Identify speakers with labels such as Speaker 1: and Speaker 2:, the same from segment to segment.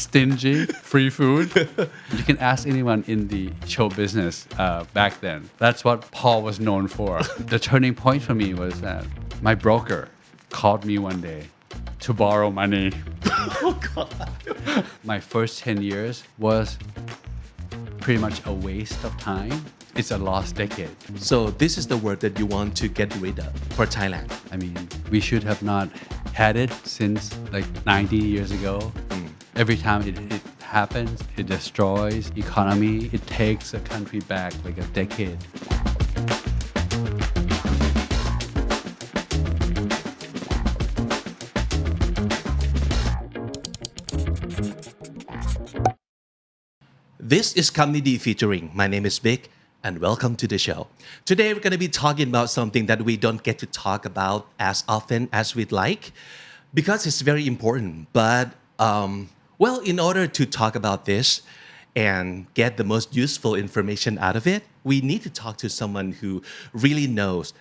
Speaker 1: stingy, free food. You can ask anyone in the show business back then. That's what Paul was known for. The turning point for me was that my broker called me one day to borrow money.
Speaker 2: Oh God.
Speaker 1: My first 10 years was pretty much a waste of time. It's a lost decade.
Speaker 2: So this is the word that you want to get rid of for Thailand.
Speaker 1: I mean, we should have not had it since like 90 years ago. Every time it happens, it destroys economy. It takes a country back like a decade.
Speaker 2: This is Comedy Featuring. My name is Vic and welcome to the show. Today we're going to be talking about something that we don't get to talk about as often as we'd like because it's very important. But, well, in order to talk about this and get the most useful information out of it, we need to talk to someone who really knows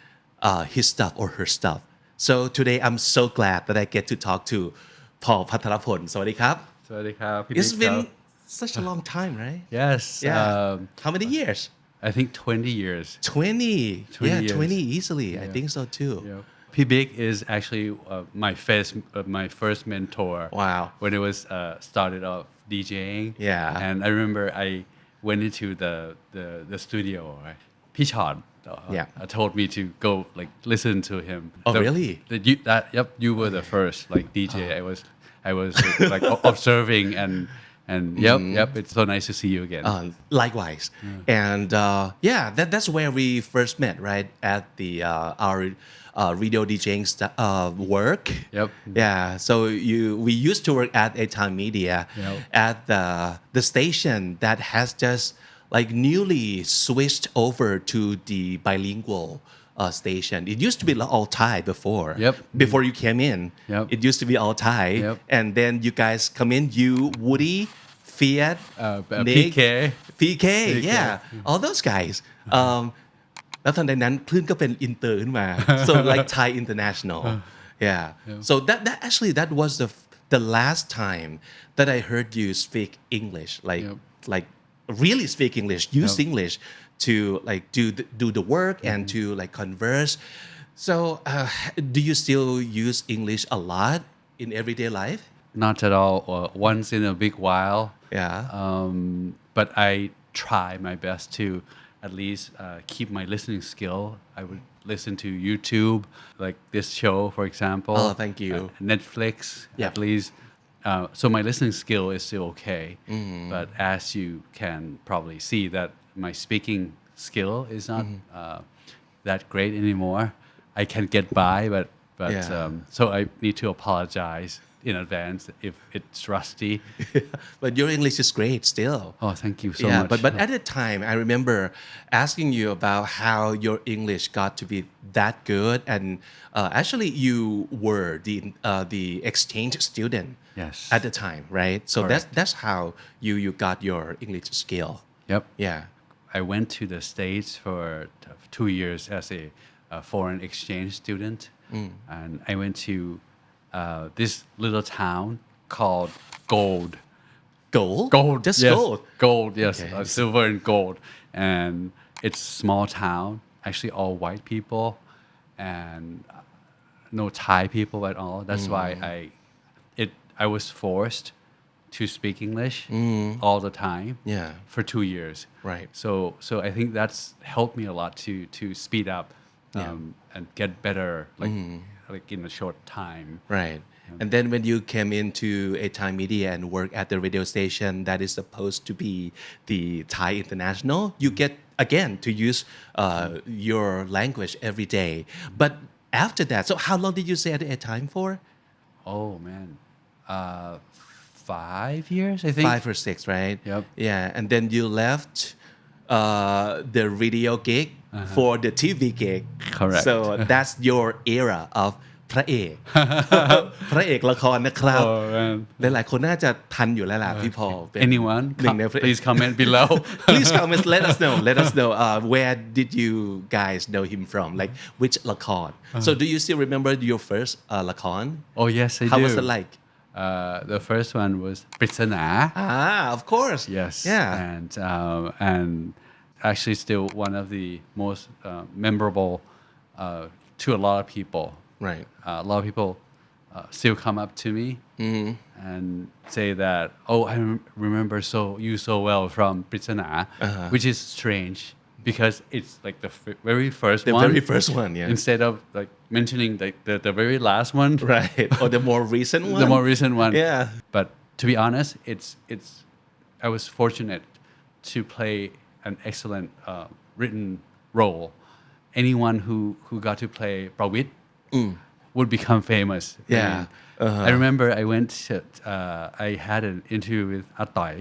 Speaker 2: his stuff or her stuff. So today I'm so glad that I get to talk to Paul Pattarapon. สวัสดีครับ
Speaker 1: สวัสดีครับ
Speaker 2: It's been such a long time, right?
Speaker 1: Yes.
Speaker 2: Yeah. How many years?
Speaker 1: I think 20 years.
Speaker 2: 20.
Speaker 1: 20
Speaker 2: yeah,
Speaker 1: years.
Speaker 2: 20 easily. I think so too.
Speaker 1: Yeah. P-Big is actually my first mentor.
Speaker 2: Wow.
Speaker 1: When it was started off DJing.
Speaker 2: Yeah.
Speaker 1: And I remember I went into the studio. Right? Pichon told me to go like listen to him.
Speaker 2: Oh, really?
Speaker 1: You were the first like DJ. I was like observing and yep, it's so nice to see you again.
Speaker 2: Likewise. And that's where we first met, right? At the our radio DJing work.
Speaker 1: Yep.
Speaker 2: Yeah. So we used to work at A Time Media at the station that has just like newly switched over to the bilingual station. It used to be all Thai before.
Speaker 1: Yep.
Speaker 2: Before you came in, it used to be all Thai.
Speaker 1: Yep.
Speaker 2: And then you guys come in, you, Woody, Fiat, Nick, PK, yeah, all those guys. แล้วตอนนั้นคลื่นก็เป็นอินเตอร์ขึ้นมา so like Thai international. Yeah. So that was the last time that I heard you speak English, like really speak English, use English to like do the work and to like converse. So do you still use English a lot in everyday life?
Speaker 1: Not at all. Once in a big while.
Speaker 2: Yeah.
Speaker 1: But I try my best to at least keep my listening skill. I would listen to YouTube, like this show, for example.
Speaker 2: Oh, thank you.
Speaker 1: Netflix, at least. So my listening skill is still okay. But as you can probably see that my speaking skill is not that great anymore. I can get by, but so I need to apologize in advance if it's rusty.
Speaker 2: But your English is great still.
Speaker 1: Oh, thank you so much.
Speaker 2: But at the time, I remember asking you about how your English got to be that good, and actually you were the exchange student.
Speaker 1: Yes.
Speaker 2: At the time, right? So
Speaker 1: Correct.
Speaker 2: that's how you got your English skill.
Speaker 1: Yep.
Speaker 2: Yeah.
Speaker 1: I went to the States for 2 years as a foreign exchange student, and I went to this little town called Gold.
Speaker 2: Gold? Just
Speaker 1: yes.
Speaker 2: gold?
Speaker 1: Gold, yes.
Speaker 2: Okay.
Speaker 1: Silver and gold. And it's a small town, actually all white people, and no Thai people at all. That's why I was forced to speak English all the time for 2 years.
Speaker 2: Right.
Speaker 1: So I think that's helped me a lot to speed up and get better like in a short time.
Speaker 2: Right. And then when you came into A Time Media and work at the radio station that is supposed to be the Thai international, you get again to use your language every day. But after that, so how long did you stay at A Time for?
Speaker 1: Oh man, 5 years I think.
Speaker 2: 5 or 6, right?
Speaker 1: Yep.
Speaker 2: Yeah, and then you left the radio gig for the TV gig.
Speaker 1: Correct.
Speaker 2: So that's your era of พระเอก พระเอกละครนะครับ หลายๆคนน่าจะทันอยู่แล้วล่ะพี่พอล
Speaker 1: Anyone? Please comment below.
Speaker 2: Please comment. Let us know. Where did you guys know him from? Like which ละคร So do you still remember your first ละคร
Speaker 1: Oh yes, I do.
Speaker 2: How was it like?
Speaker 1: The first one was ปริศนา
Speaker 2: of course
Speaker 1: Yes.
Speaker 2: yeah
Speaker 1: And actually still one of the most memorable to a lot of people.
Speaker 2: right
Speaker 1: A lot of people still come up to me and say that, oh, I remember you so well from ปริศนา which is strange because it's like the very first
Speaker 2: the
Speaker 1: one.
Speaker 2: very first one yeah
Speaker 1: Instead of like mentioning the very last one.
Speaker 2: right or the more recent one
Speaker 1: The more recent one.
Speaker 2: yeah
Speaker 1: But to be honest, it's I was fortunate to play an excellent written role. Anyone who got to play ประวิตร would become famous.
Speaker 2: Yeah.
Speaker 1: And I remember I went to I had an interview with อาต่อย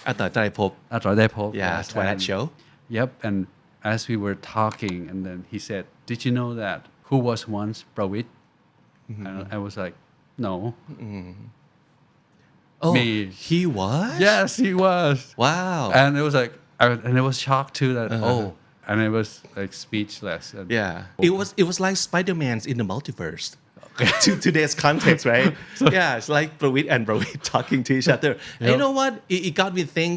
Speaker 2: อาต่อยไตรภพ
Speaker 1: อาต่อยได้พบ
Speaker 2: yeah
Speaker 1: yes,
Speaker 2: Twilight
Speaker 1: and-
Speaker 2: show
Speaker 1: Yep, and as we were talking, and then he said, "Did you know that who was once ประวิตร?" And I was like, "No."
Speaker 2: oh
Speaker 1: Me.
Speaker 2: he was
Speaker 1: Yes, he was.
Speaker 2: wow
Speaker 1: And it was like, I was shocked too that and I was like speechless. And,
Speaker 2: yeah it was like Spider-Man's in the multiverse to today's context right yeah it's like Pravit and Pravit talking to each other and you know what it got me think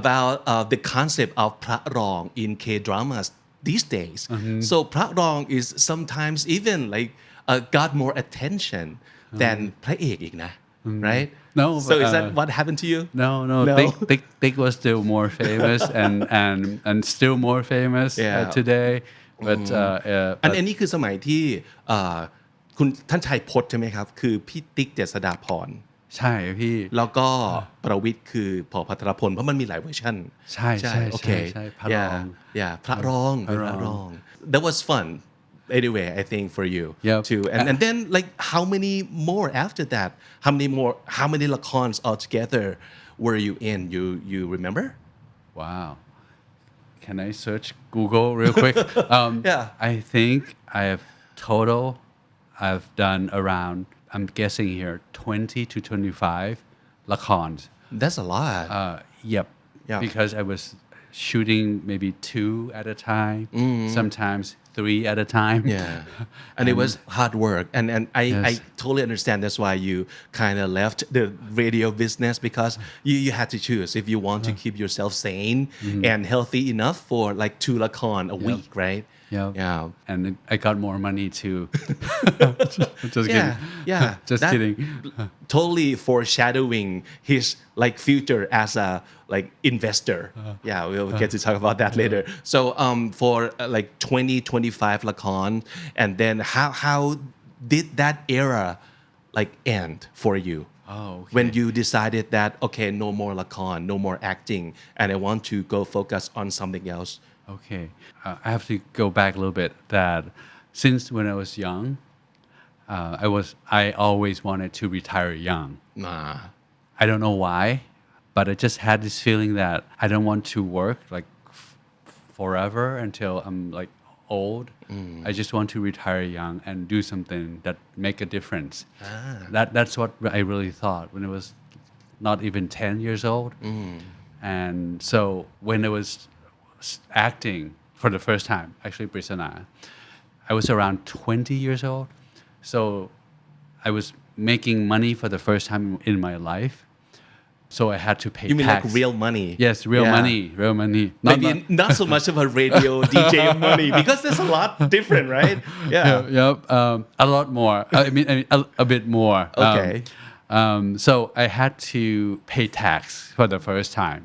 Speaker 2: about the concept of พระรอง in K-dramas these days so พระรอง is sometimes even like got more attention than พระเอกอีกนะ right
Speaker 1: No,
Speaker 2: so
Speaker 1: but,
Speaker 2: is that what happened to you
Speaker 1: No. Dick was still more famous and still more famous
Speaker 2: Yeah.
Speaker 1: today. But
Speaker 2: อันนี้คือสมัยที่คุณท่านชัยพจน์ใช่ไหมครับคือพี่ติ๊กเจษฎาพร
Speaker 1: ใช่พี่
Speaker 2: แล้วก็ประวิตรคือพอภัทรพลเพราะมันมีหลายเวอร์ชัน
Speaker 1: ใช่
Speaker 2: โอเค
Speaker 1: พระรอง
Speaker 2: yeah พระรอง that was fun anyway I think for you
Speaker 1: Yep.
Speaker 2: too and then like how many more after that how many ละคร altogether were you in you remember
Speaker 1: Wow. Can I search Google real quick?
Speaker 2: Yeah.
Speaker 1: I think I've done around, I'm guessing here, 20 to 25 lacons.
Speaker 2: that's a lot
Speaker 1: Yep.
Speaker 2: Yeah.
Speaker 1: Because I was shooting maybe 2 at a time, sometimes 3 at a time.
Speaker 2: Yeah, and it was hard work, and I
Speaker 1: Yes.
Speaker 2: totally understand. That's why you kind of left the radio business because you had to choose if you want to keep yourself sane and healthy enough for like 2 lacon a week, right?
Speaker 1: Yeah. And I got more money too. Just kidding.
Speaker 2: Yeah.
Speaker 1: Just
Speaker 2: That
Speaker 1: kidding.
Speaker 2: Totally foreshadowing his like future as a like investor. Yeah, we'll get to talk about that later. So for like 25 lacon, and then how did that era like end for you?
Speaker 1: Oh, okay.
Speaker 2: When you decided that okay, no more lacon, no more acting, and I want to go focus on something else.
Speaker 1: Okay. I have to go back a little bit that since when I was young, I always wanted to retire young. I don't know why, but I just had this feeling that I don't want to work like forever until I'm like old. I just want to retire young and do something that make a difference. That's what I really thought when I was not even 10 years old. And so when I was acting for the first time, actually ปริศนา I was around 20 years old. So I was making money for the first time in my life. So I had to pay
Speaker 2: You mean
Speaker 1: tax.
Speaker 2: like real money?
Speaker 1: Yes, real money.
Speaker 2: Maybe not so much of a radio DJ money because there's a lot different, right? Yeah.
Speaker 1: Yep. A lot more. I mean a bit more.
Speaker 2: Okay.
Speaker 1: So I had to pay tax for the first time.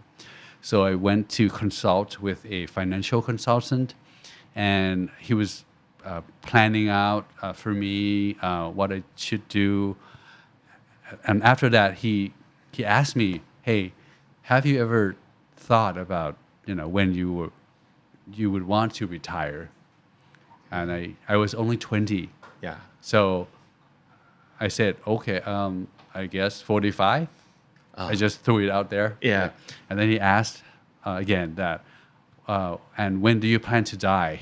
Speaker 1: So I went to consult with a financial consultant, and he was planning out for me what I should do. And after that, he asked me, "Hey, have you ever thought about when you would want to retire?" And I was only 20.
Speaker 2: Yeah.
Speaker 1: So I said, "Okay, I guess 45." I just threw it out there.
Speaker 2: Yeah.
Speaker 1: And then he asked again that, and when do you plan to die?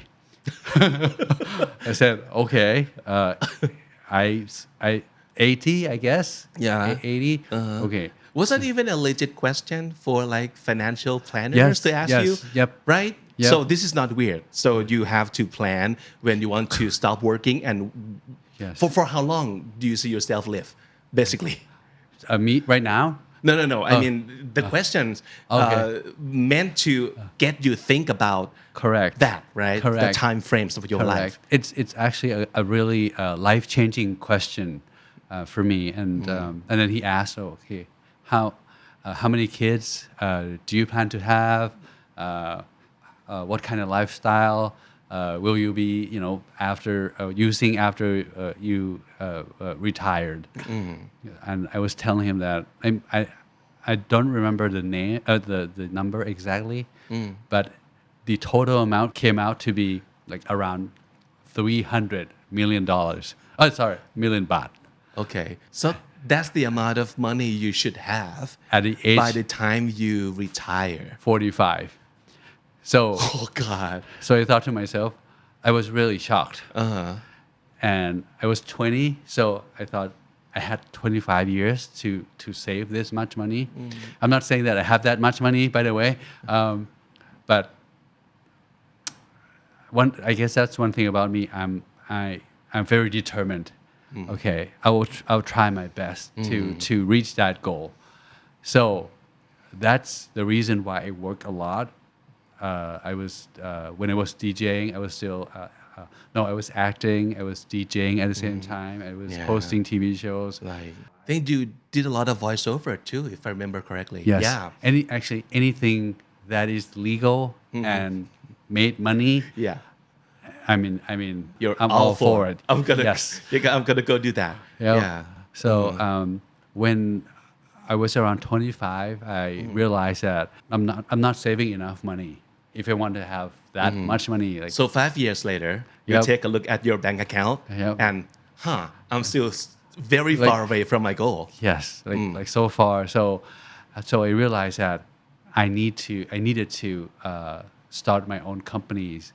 Speaker 1: I said, okay, I 80, I guess.
Speaker 2: Yeah.
Speaker 1: 80. Okay.
Speaker 2: Was that even a legit question for like financial planners
Speaker 1: Yes,
Speaker 2: to ask
Speaker 1: yes,
Speaker 2: you?
Speaker 1: yep.
Speaker 2: Right?
Speaker 1: Yep.
Speaker 2: So this is not weird. So you have to plan when you want to stop working and
Speaker 1: Yes.
Speaker 2: for how long do you see yourself live, basically?
Speaker 1: me right now.
Speaker 2: No. I mean, the questions meant to get you think about
Speaker 1: correct
Speaker 2: that, right?
Speaker 1: Correct.
Speaker 2: The time frames of your
Speaker 1: correct.
Speaker 2: life.
Speaker 1: It's actually a really life-changing question for me. And then he asked, okay, how many kids do you plan to have? What kind of lifestyle will you be, after using after you retired? And I was telling him that I don't remember the name, the number exactly, but the total amount came out to be like around $300 million. Million baht.
Speaker 2: Okay, so that's the amount of money you should have
Speaker 1: at the age
Speaker 2: by the time you retire.
Speaker 1: 45. So,
Speaker 2: oh God.
Speaker 1: So I thought to myself, I was really shocked. And I was 20, so I thought I had 25 years to save this much money. I'm not saying that I have that much money, by the way, but I guess that's one thing about me. I'm very determined. Okay, I'll try my best to reach that goal. So that's the reason why I work a lot. I was when I was DJing, I was still I was acting, I was DJing at the same time, I was hosting TV shows.
Speaker 2: Like, I think you did a lot of voiceover too, if I remember correctly.
Speaker 1: Yes.
Speaker 2: Yeah.
Speaker 1: Anything that is legal and made money.
Speaker 2: Yeah.
Speaker 1: I mean,
Speaker 2: I'm all for it. I'm gonna go do that.
Speaker 1: Yep. Yeah. So when I was around 25, I realized that I'm not saving enough money if I want to have that much money. Like,
Speaker 2: so 5 years later, you take a look at your bank account and I'm still very far away from my goal.
Speaker 1: Yes, like so far. So I realized that I needed to start my own companies.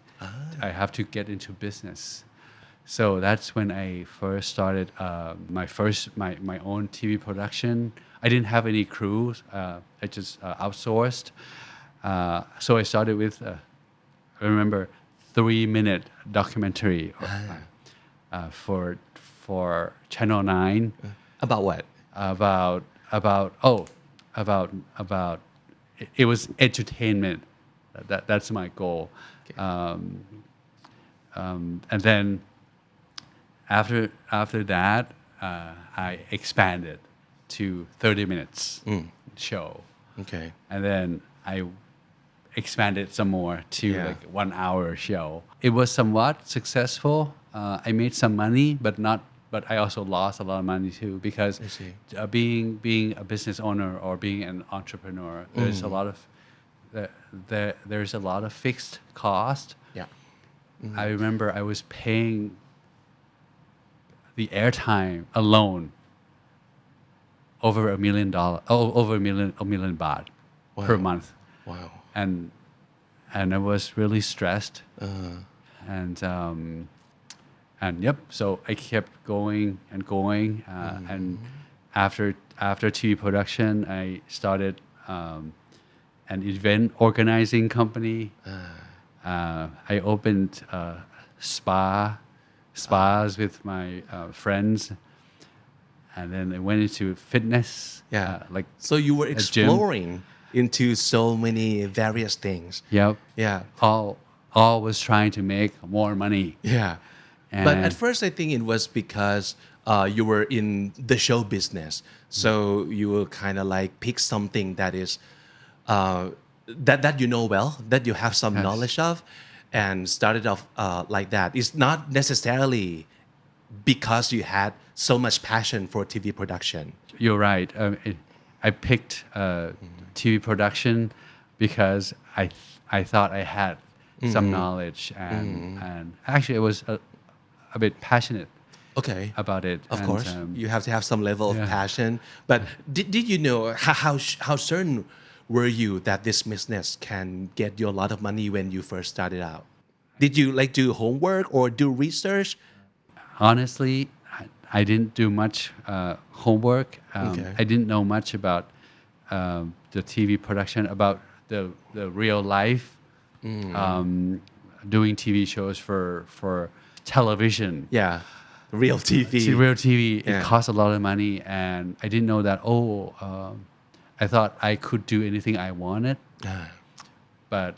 Speaker 1: I have to get into business. So that's when I first started my own TV production. I didn't have any crews. I just outsourced. So I started with, I remember, 3-minute documentary for Channel 9.
Speaker 2: About what?
Speaker 1: About it was entertainment. That's my goal. Okay. And then after that, I expanded to 30 minutes show.
Speaker 2: Okay.
Speaker 1: And then I expanded some more to like 1 hour show. It was somewhat successful. I made some money, but I also lost a lot of money too, because being a business owner or being an entrepreneur, there's a lot of there's a lot of fixed cost.
Speaker 2: Yeah.
Speaker 1: I remember I was paying the airtime alone over $1 million, over a million baht per month.
Speaker 2: Wow.
Speaker 1: And I was really stressed. And yep, so I kept going and going. And after TV production, I started an event organizing company. I opened spas with my friends, and then I went into fitness.
Speaker 2: So you were exploring into so many various things.
Speaker 1: Yep.
Speaker 2: Yeah.
Speaker 1: All was trying to make more money.
Speaker 2: Yeah. But at first, I think it was because you were in the show business, so you will kind of like pick something that is that you know well, that you have some knowledge of, and started off like that. It's not necessarily because you had so much passion for TV production.
Speaker 1: You're right. I picked TV production because I thought I had some knowledge, and actually I was a bit passionate about it.
Speaker 2: Of course, you have to have some level of passion. But did you know how certain were you that this business can get you a lot of money when you first started out? Did you like do homework or do research?
Speaker 1: Honestly, I didn't do much homework. I didn't know much about the TV production, about the real life, doing TV shows for television.
Speaker 2: Yeah. real TV
Speaker 1: real TV. It
Speaker 2: Yeah.
Speaker 1: costs a lot of money, and I didn't know that. I thought I could do anything I wanted, but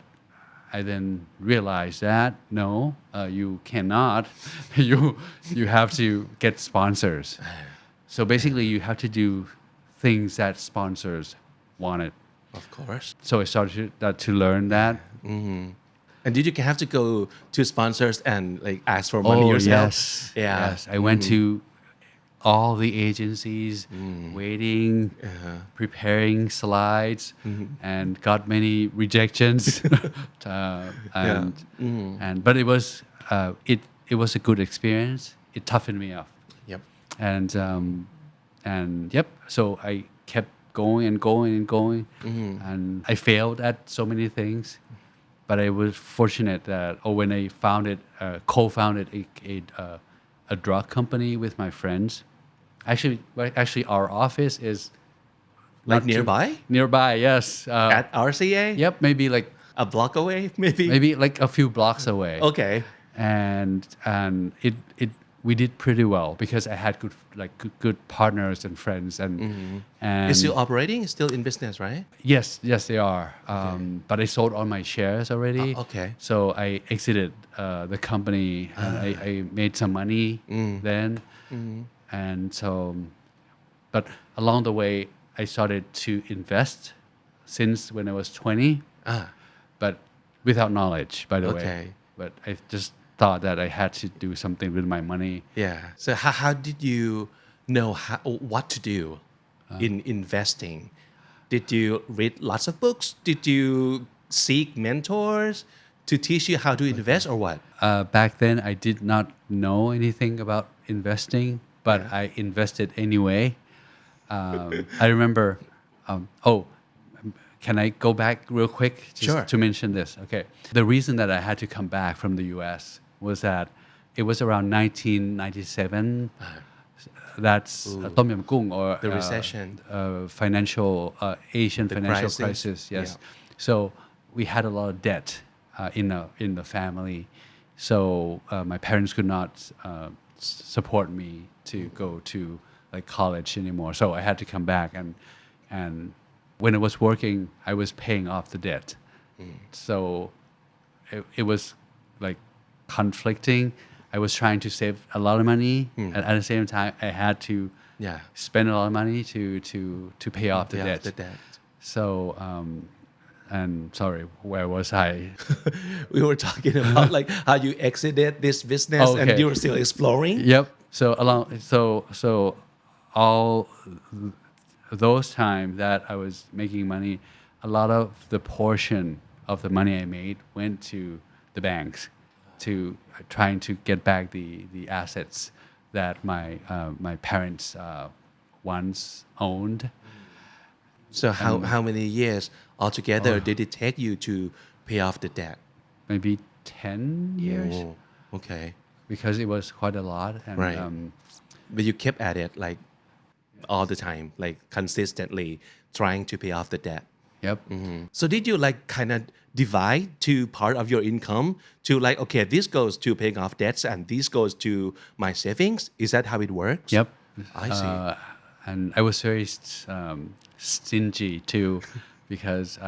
Speaker 1: I then realized that no, you cannot. you have to get sponsors. So basically, you have to do things that sponsors wanted.
Speaker 2: of course
Speaker 1: So I started to learn that.
Speaker 2: and did you have to go to sponsors and like ask for money yourself
Speaker 1: Yes. I went to all the agencies, waiting, preparing slides, and got many rejections. And but it was a good experience. It toughened me up.
Speaker 2: yep
Speaker 1: And yep. So I kept going and going and going, and I failed at so many things. But I was fortunate that, when I co-founded a drug company with my friends. Actually, our office is
Speaker 2: like
Speaker 1: nearby. Yes.
Speaker 2: at RCA
Speaker 1: Yep. Maybe like
Speaker 2: a block away maybe
Speaker 1: like a few blocks away.
Speaker 2: okay
Speaker 1: And it we did pretty well because I had good partners and friends and
Speaker 2: it's still operating it's still in business right
Speaker 1: yes they are. But I sold all my shares already.
Speaker 2: Okay.
Speaker 1: So I exited the company and I made some money then. And so, but along the way, I started to invest since when I was 20, but without knowledge, by the way.
Speaker 2: Okay.
Speaker 1: But I just thought that I had to do something with my money.
Speaker 2: yeah so how did you know what to do in investing did you read lots of books did you seek mentors to teach you how to invest or what
Speaker 1: Back then, I did not know anything about investing, but I invested anyway. I remember. Can I go back real quick just
Speaker 2: Sure.
Speaker 1: to mention this? Okay. The reason that I had to come back from the U.S. was that it was around 1997. That's Tom Yam Kung or
Speaker 2: The recession.
Speaker 1: Financial Asian
Speaker 2: The
Speaker 1: financial
Speaker 2: crisis.
Speaker 1: crisis. Yes.
Speaker 2: Yeah.
Speaker 1: So we had a lot of debt in the family. So my parents could not support me to go to like college anymore. So I had to come back and when I was working, I was paying off the debt. So it was like conflicting. I was trying to save a lot of money, and at the same time, I had to spend a lot of money to pay off the debt. So, and sorry, where was I?
Speaker 2: we were talking about like how you exited this business and you were still exploring
Speaker 1: Yep. So all those times that I was making money, a lot of the portion of the money I made went to the banks to trying to get back the assets that my parents once owned.
Speaker 2: so how many years altogether did it take you to pay off the debt
Speaker 1: Maybe 10 years.
Speaker 2: Okay
Speaker 1: Because it was quite a lot. And,
Speaker 2: Right. But you kept at it like all the time, like consistently trying to pay off the debt.
Speaker 1: Yep.
Speaker 2: So did you like kind of divide to part of your income to like, okay, this goes to paying off debts and this goes to my savings? Is that how it works?
Speaker 1: Yep.
Speaker 2: I see.
Speaker 1: And I was very stingy too, because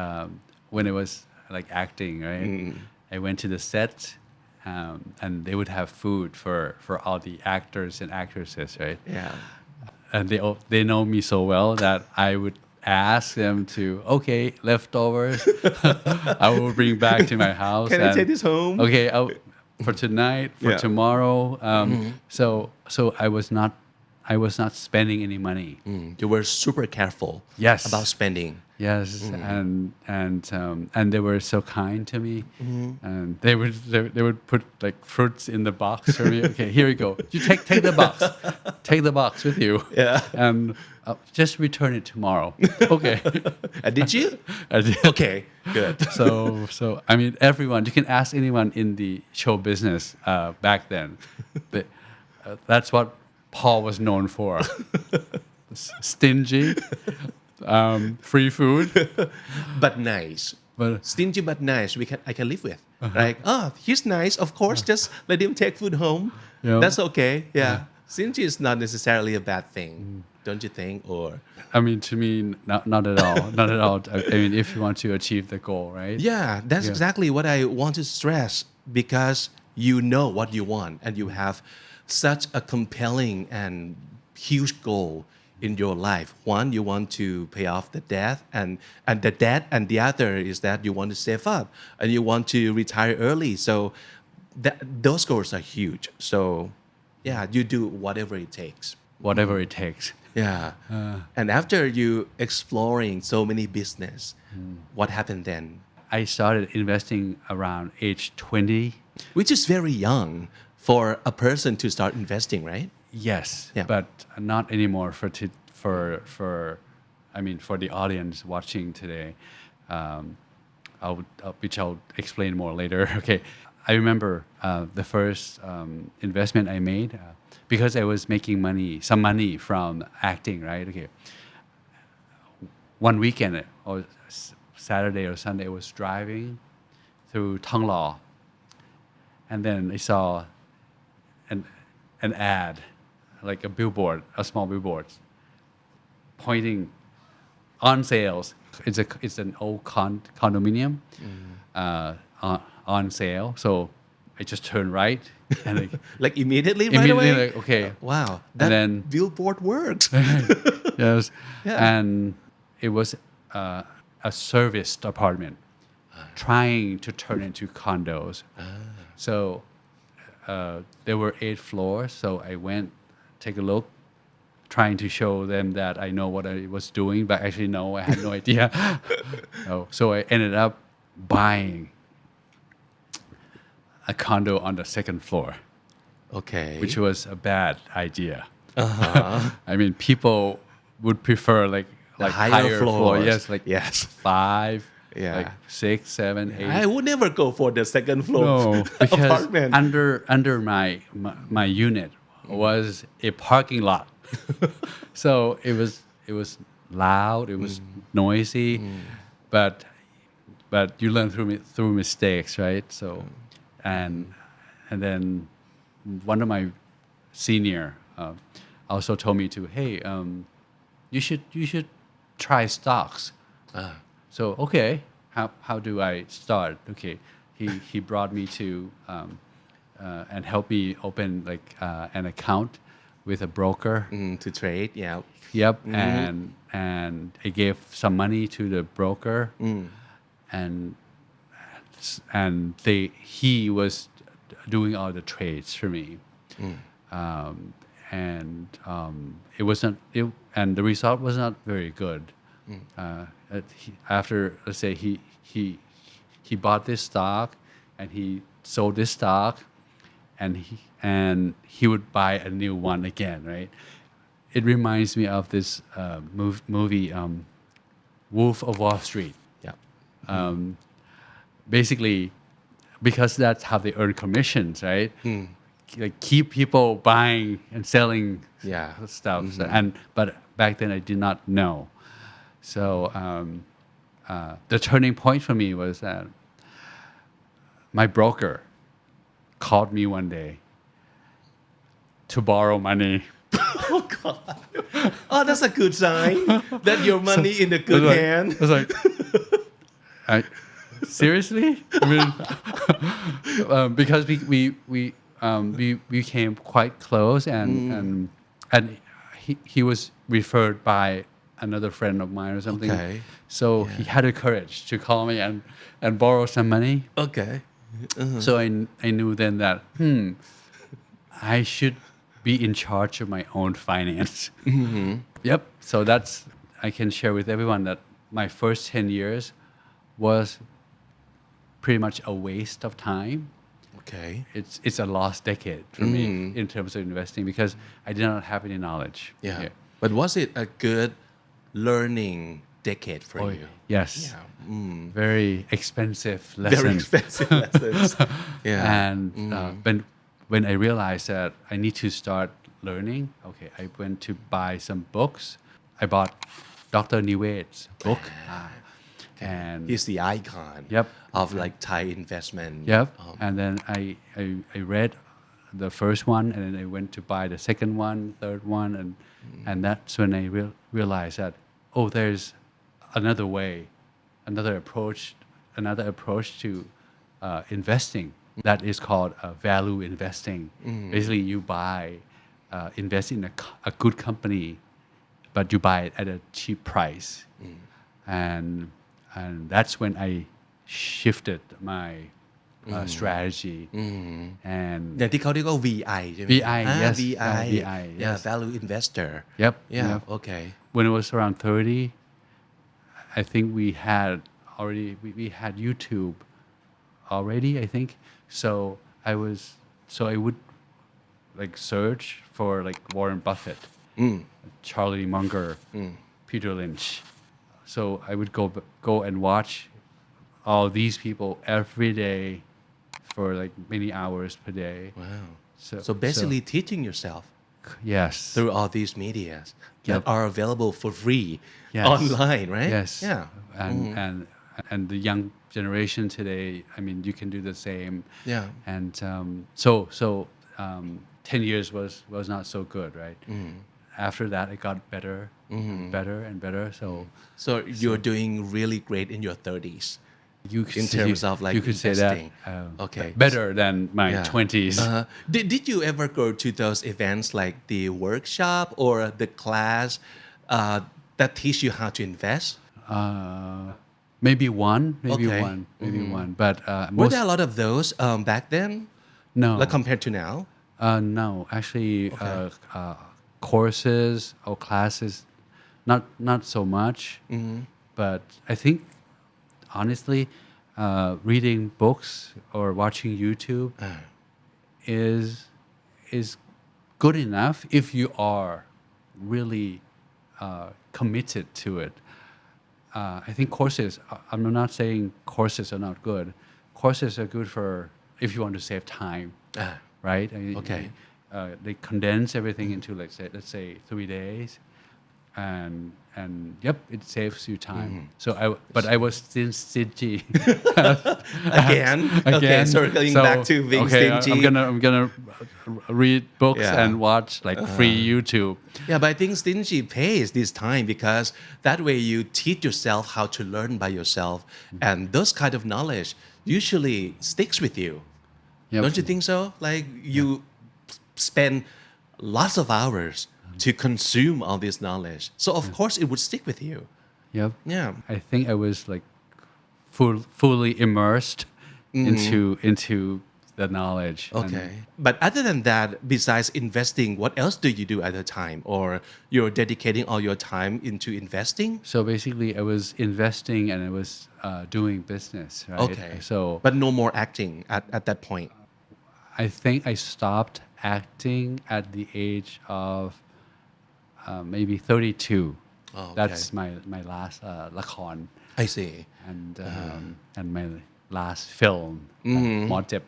Speaker 1: when I was like acting, right, I went to the set. And they would have food for all the actors and actresses, right?
Speaker 2: Yeah.
Speaker 1: And they know me so well that I would ask them to, okay, leftovers, I will bring back to my house.
Speaker 2: Can I take this home?
Speaker 1: Okay, for tonight, for tomorrow. So I was not spending any money.
Speaker 2: You were super careful
Speaker 1: Yes.
Speaker 2: about spending.
Speaker 1: Yes, and they were so kind to me, and they would put like fruits in the box for me. Okay, here you go. You take the box with you.
Speaker 2: Yeah.
Speaker 1: And just return it tomorrow. Okay.
Speaker 2: Did you?
Speaker 1: I did.
Speaker 2: Okay, good.
Speaker 1: So I mean, everyone. You can ask anyone in the show business back then. But, that's what Paul was known for. Stingy. Free food,
Speaker 2: But nice.
Speaker 1: but
Speaker 2: stingy but nice. I can live with. Like, oh, he's nice. Of course, just let him take food home. That's okay. Yeah. Stingy is not necessarily a bad thing, don't you think? Or
Speaker 1: I mean, to me, not at all. Not at all. I mean, if you want to achieve the goal, right?
Speaker 2: yeah, that's exactly what I want to stress because you know what you want and you have such a compelling and huge goal in your life. One, you want to pay off the debt and the debt, and the other is that you want to save up and you want to retire early. So those goals are huge. So yeah, you do whatever it takes.
Speaker 1: Whatever it takes.
Speaker 2: Yeah. And after you exploring so many business, what happened then?
Speaker 1: I started investing around age 20.
Speaker 2: Which is very young for a person to start investing, right?
Speaker 1: Yes,
Speaker 2: Yeah.
Speaker 1: but not anymore for the audience watching today, which I'll explain more later. Okay, I remember the first investment I made because I was making some money from acting, right? Okay, one weekend or Saturday or Sunday, I was driving through Tonglaw, and then I saw an ad, like a small billboard, pointing on sales. It's an old condominium on sale. So I just turned right and
Speaker 2: Like immediately right away?
Speaker 1: like, okay.
Speaker 2: Wow,
Speaker 1: And
Speaker 2: that
Speaker 1: then
Speaker 2: billboard works.
Speaker 1: yes,
Speaker 2: Yeah.
Speaker 1: and it was a serviced apartment, trying to turn into condos. So there were 8 floors. So I went, take a look, trying to show them that I know what I was doing, but actually no, I had no idea. So I ended up buying a condo on the 2nd floor,
Speaker 2: Okay.
Speaker 1: which was a bad idea. I mean, people would prefer like
Speaker 2: higher floors.
Speaker 1: Yes, like
Speaker 2: Yes.
Speaker 1: 5,
Speaker 2: Yeah.
Speaker 1: like 6, 7, 8.
Speaker 2: I would never go for the 2nd floor
Speaker 1: No, because
Speaker 2: apartment.
Speaker 1: under my unit was a parking lot. So it was loud, it was noisy, but you learn through mistakes, right? So and then one of my senior also told me to, hey, you should try stocks. So okay, how do I start? Okay, he brought me to and helped me open like an account with a broker.
Speaker 2: To trade, yeah.
Speaker 1: Yep, and I gave some money to the broker, and he was doing all the trades for me, and it wasn't and the result was not very good. After, let's say, he bought this stock and he sold this stock, and he would buy a new one again, right? It reminds me of this movie, Wolf of Wall Street.
Speaker 2: Yeah.
Speaker 1: Basically, because that's how they earn commissions, right? Like keep people buying and selling
Speaker 2: Yeah.
Speaker 1: stuff. But back then I did not know. So the turning point for me was that my broker called me one day to borrow money.
Speaker 2: Oh God! Oh, that's a good sign that your money in a good hand.
Speaker 1: I was like, seriously? I mean, because we became quite close, and he was referred by another friend of mine or something.
Speaker 2: Okay.
Speaker 1: So he had the courage to call me and borrow some money.
Speaker 2: Okay.
Speaker 1: So I knew then that I should be in charge of my own finance. Yep. So I can share with everyone that my first 10 years was pretty much a waste of time.
Speaker 2: Okay.
Speaker 1: It's a lost decade for me in terms of investing because I did not have any knowledge.
Speaker 2: Yeah. But was it a good learning decade for you?
Speaker 1: Yes.
Speaker 2: Yeah.
Speaker 1: Very expensive lessons.
Speaker 2: Very expensive lessons. Yeah.
Speaker 1: And when I realized that I need to start learning, okay, I went to buy some books. I bought Dr. Nived's book,
Speaker 2: Okay.
Speaker 1: And
Speaker 2: He's the icon
Speaker 1: Yep.
Speaker 2: of like Thai investment.
Speaker 1: Yep. And then I read the first one, and then I went to buy the second one, third one, and that's when I realized that there's another way, another approach to investing that is called value investing. Basically, you invest in a good company, but you buy it at a cheap price, and that's when I shifted my strategy. And
Speaker 2: อย่างที่เขาเรียกว่า VI ใช่ไหม
Speaker 1: VI, yes.
Speaker 2: VI
Speaker 1: VI,
Speaker 2: yeah
Speaker 1: yes.
Speaker 2: value investor
Speaker 1: Yep.
Speaker 2: yeah
Speaker 1: Yep.
Speaker 2: okay
Speaker 1: When I was around 30, I think we had YouTube already, I think. So I would like search for like Warren Buffett, Charlie Munger, Peter Lynch. So I would go and watch all these people every day for like many hours per day.
Speaker 2: wow so basically teaching yourself
Speaker 1: yes,
Speaker 2: through all these medias that are available for free
Speaker 1: Yes.
Speaker 2: online right
Speaker 1: yes,
Speaker 2: yeah
Speaker 1: and the young generation today, I mean, you can do the same.
Speaker 2: Yeah.
Speaker 1: And so 10 years was not so good, right? After that, it got better, and better.
Speaker 2: So you're doing really great in your 30s
Speaker 1: you
Speaker 2: in terms of like
Speaker 1: you could say
Speaker 2: investing.
Speaker 1: that
Speaker 2: Okay.
Speaker 1: better than my
Speaker 2: Yeah.
Speaker 1: 20s.
Speaker 2: Did you ever go to those events like the workshop or the class that teach you how to invest?
Speaker 1: Maybe one,
Speaker 2: Okay.
Speaker 1: one. But
Speaker 2: Were there a lot of those back then?
Speaker 1: no,
Speaker 2: Like compared to now?
Speaker 1: no, actually, courses or classes, not so much. But I think, honestly, reading books or watching YouTube is good enough if you are really committed to it. I think courses, I'm not saying courses are not good. Courses are good for if you want to save time, right? I mean,
Speaker 2: Okay.
Speaker 1: They condense everything into let's say 3 days, and yep, it saves you time. So I was still stingy.
Speaker 2: Again? Okay, circling back to being stingy.
Speaker 1: I'm gonna read books
Speaker 2: Yeah.
Speaker 1: and watch like free YouTube.
Speaker 2: Yeah, but I think stingy pays this time because that way you teach yourself how to learn by yourself, and those kind of knowledge usually sticks with you.
Speaker 1: Yep.
Speaker 2: Don't you think so? Like you spend lots of hours to consume all this knowledge, so of course it would stick with you.
Speaker 1: Yep.
Speaker 2: Yeah.
Speaker 1: I think I was like fully immersed into the knowledge.
Speaker 2: Okay. But other than that, besides investing, what else do you do at the time? Or you're dedicating all your time into investing?
Speaker 1: So basically, I was investing and I was doing business, right?
Speaker 2: Okay.
Speaker 1: So,
Speaker 2: But no more acting at that point.
Speaker 1: I think I stopped acting at the age of maybe 32.
Speaker 2: Oh, okay.
Speaker 1: That's my last ละคร
Speaker 2: I see.
Speaker 1: and my last film, หมอเจ็บ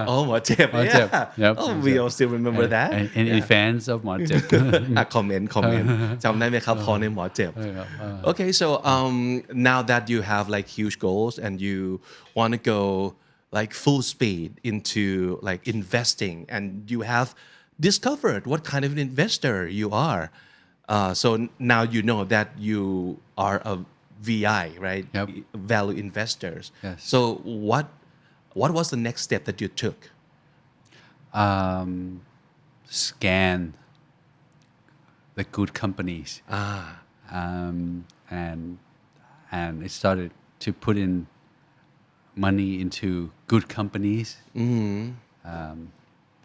Speaker 2: Oh, หมอเจ็บ
Speaker 1: หมอเจ็บ
Speaker 2: Yeah.
Speaker 1: Yep.
Speaker 2: Oh, we all still remember that.
Speaker 1: Any fans of หมอเจ็บ
Speaker 2: คอมเมนต์จำได้ไหมครับพอในหมอเจ็บ Okay, so now that you have like huge goals and you want to go like full speed into like investing and you have discovered what kind of an investor you are. So now you know that you are a VI, right?
Speaker 1: Yep.
Speaker 2: Value investors.
Speaker 1: Yes.
Speaker 2: So what was the next step that you took?
Speaker 1: Scan the good companies. And I started to put in money into good companies.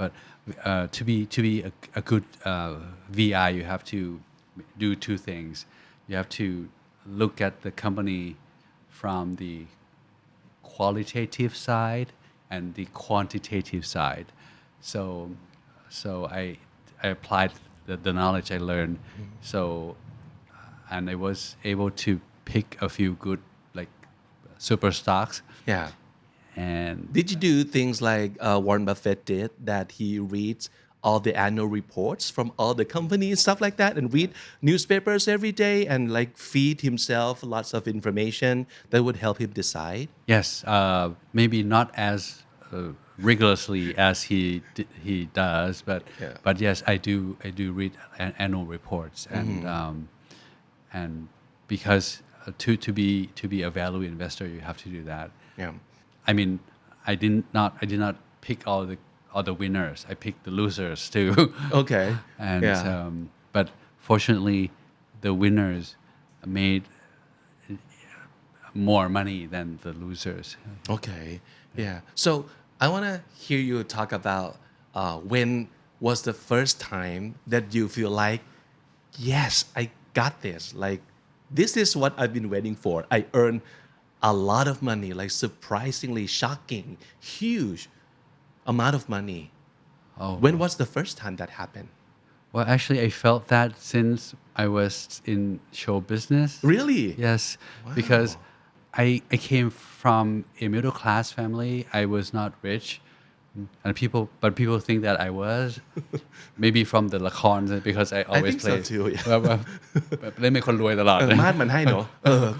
Speaker 1: But to be a good VI, you have to do two things. You have to look at the company from the qualitative side and the quantitative side. So I applied the knowledge I learned. And I was able to pick a few good like super stocks.
Speaker 2: Yeah.
Speaker 1: And
Speaker 2: Did you do things like Warren Buffett did, that he reads all the annual reports from all the companies, stuff like that, and read newspapers every day and like feed himself lots of information that would help him decide?
Speaker 1: Yes, maybe not as rigorously as he does, but yes, I do read annual reports and because to be a value investor, you have to do that.
Speaker 2: Yeah.
Speaker 1: I mean, I did not pick all the winners. I picked the losers too.
Speaker 2: Okay.
Speaker 1: And
Speaker 2: Yeah.
Speaker 1: But fortunately, the winners made more money than the losers.
Speaker 2: Okay. Yeah. So I want to hear you talk about when was the first time that you feel like, yes, I got this. Like, this is what I've been waiting for. I earned a lot of money, like surprisingly shocking, huge amount of money.
Speaker 1: Oh.
Speaker 2: When was the first time that happened?
Speaker 1: Well, actually, I felt that since I was in show business.
Speaker 2: Really?
Speaker 1: Yes, because I came from a middle class family. I was not rich, and people think that I was. Maybe from the ละคร because I always
Speaker 2: think so
Speaker 1: play.
Speaker 2: too, yeah.
Speaker 1: แบบเล่นเป็นคนรวยตลอด
Speaker 2: มาดมันให้เนาะ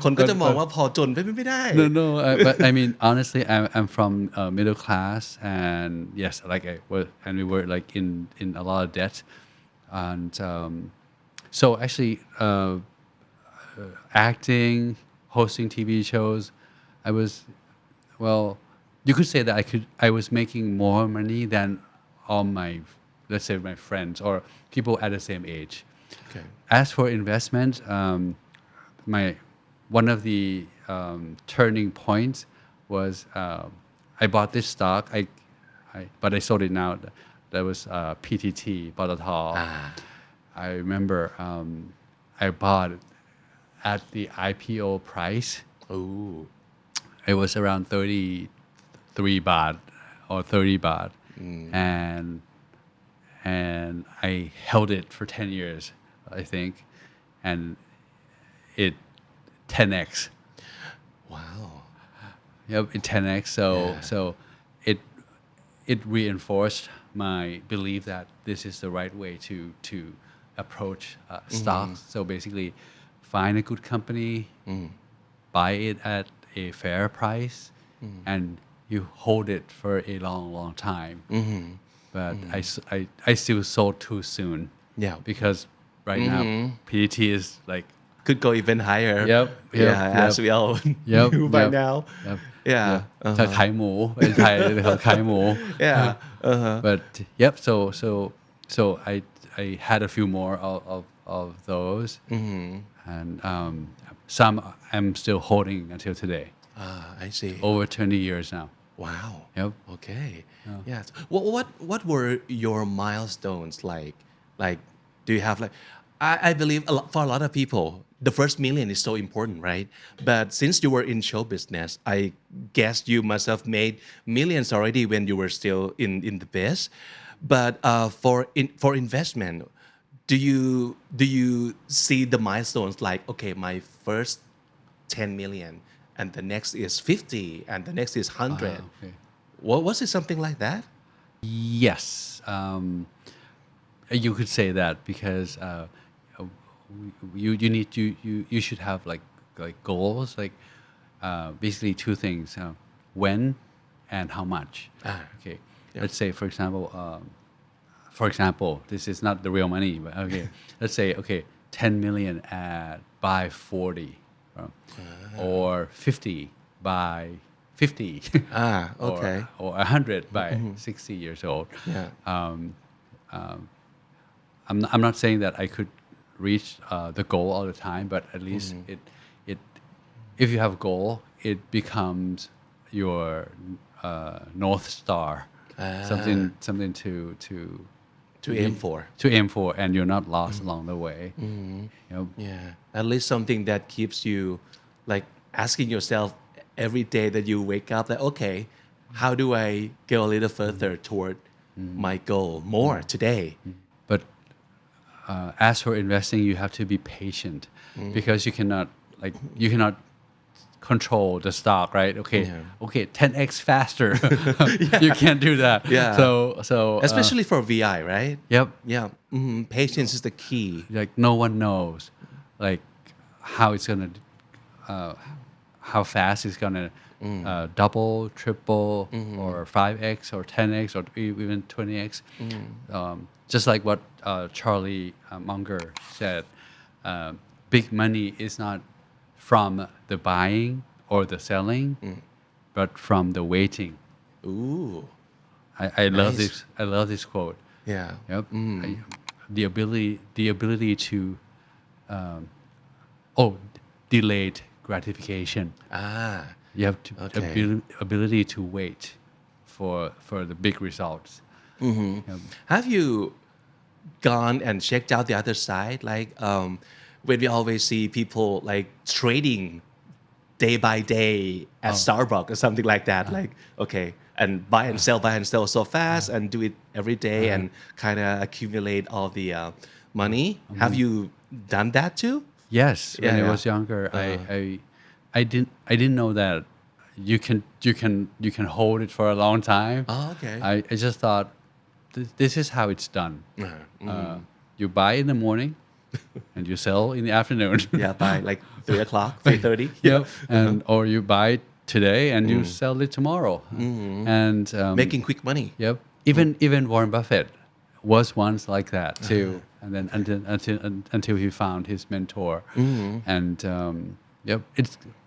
Speaker 2: คนก็จะมองว่าพอจนไม่ได้
Speaker 1: No. But I mean, honestly, I'm from middle class, and yes, like I was, and we were like in a lot of debt, and so actually, acting, hosting TV shows, I was, well, you could say that I was making more money than all my, let's say, my friends or people at the same age.
Speaker 2: Okay.
Speaker 1: As for investment, one of the turning points was I bought this stock. But I sold it now. That was PTT, ปตท. I remember I bought at the IPO price.
Speaker 2: Oh.
Speaker 1: It was around 33 baht or 30 baht, and I held it for 10 years, I think, and it 10x.
Speaker 2: Wow.
Speaker 1: Yep, it 10x. So it reinforced my belief that this is the right way to approach stocks. So basically, find a good company, buy it at a fair price, and you hold it for a long time. But I still sold too soon.
Speaker 2: Yeah.
Speaker 1: Because right now PTT is like
Speaker 2: Could go even higher.
Speaker 1: Yep.
Speaker 2: As we all knew by now.
Speaker 1: Yep.
Speaker 2: Yeah.
Speaker 1: ขายหมูเป็นไทยเขาขายหมู
Speaker 2: Yeah.
Speaker 1: But yep, so I had a few more of those, and some I'm still holding until today.
Speaker 2: I see.
Speaker 1: Over 20 years now.
Speaker 2: Wow.
Speaker 1: Yep.
Speaker 2: Okay. Yes. What were your milestones like? Like, do you have like? I believe for a lot of people, the first million is so important, right? But since you were in show business, I guess you must have made millions already when you were still in the biz. But for investment, do you see the milestones like, okay, my first 10 million, and the next is 50, and the next is 100?
Speaker 1: Okay.
Speaker 2: Was it something like that?
Speaker 1: Yes, you could say that because you should have like goals, like basically two things: when and how much. Okay.
Speaker 2: Yeah.
Speaker 1: Let's say, for example, this is not the real money, but okay. Let's say 10 million by 40, or 50 by 50.
Speaker 2: Okay.
Speaker 1: Or 100 by 60 years old.
Speaker 2: Yeah.
Speaker 1: I'm not saying that I could reach the goal all the time, but at least if you have a goal, it becomes your North Star, something
Speaker 2: To aim for.
Speaker 1: To aim for, and you're not lost along the way.
Speaker 2: Yeah. At least something that keeps you like asking yourself every day that you wake up, like, okay, how do I go a little further toward my goal more today?
Speaker 1: But as for investing, you have to be patient because you cannot control the stock, right? Okay,
Speaker 2: Yeah.
Speaker 1: okay, 10x faster. You can't do that.
Speaker 2: Yeah.
Speaker 1: So
Speaker 2: especially for VI, right?
Speaker 1: Yep.
Speaker 2: Yeah. Patience is the key.
Speaker 1: Like no one knows, like how it's gonna, how fast it's gonna double, triple, or 5x or 10x or even 20x. Just like what Charlie Munger said, big money is not from the buying or the selling, but from the waiting.
Speaker 2: Ooh.
Speaker 1: I love
Speaker 2: Nice.
Speaker 1: this. I love this quote.
Speaker 2: Yeah.
Speaker 1: Yep. The ability to, delayed gratification. You have to
Speaker 2: Okay.
Speaker 1: ability to wait for the big results. Yep.
Speaker 2: Have you gone and checked out the other side? Like when we always see people like trading day by day at Starbucks or something like that. Like, okay, and buy and sell so fast and do it every day and kind of accumulate all the money. Have you done that too?
Speaker 1: Yes, when I
Speaker 2: Yeah.
Speaker 1: was younger, I didn't know that you can hold it for a long time.
Speaker 2: Oh, okay.
Speaker 1: I just thought this is how it's done. You buy in the morning and you sell in the afternoon.
Speaker 2: Yeah, by like 3 o'clock, 3:30.
Speaker 1: Yep. And or you buy today and you sell it tomorrow. And
Speaker 2: Making quick money.
Speaker 1: Yep. Even Warren Buffett was once like that too. And then until he found his mentor. And yep.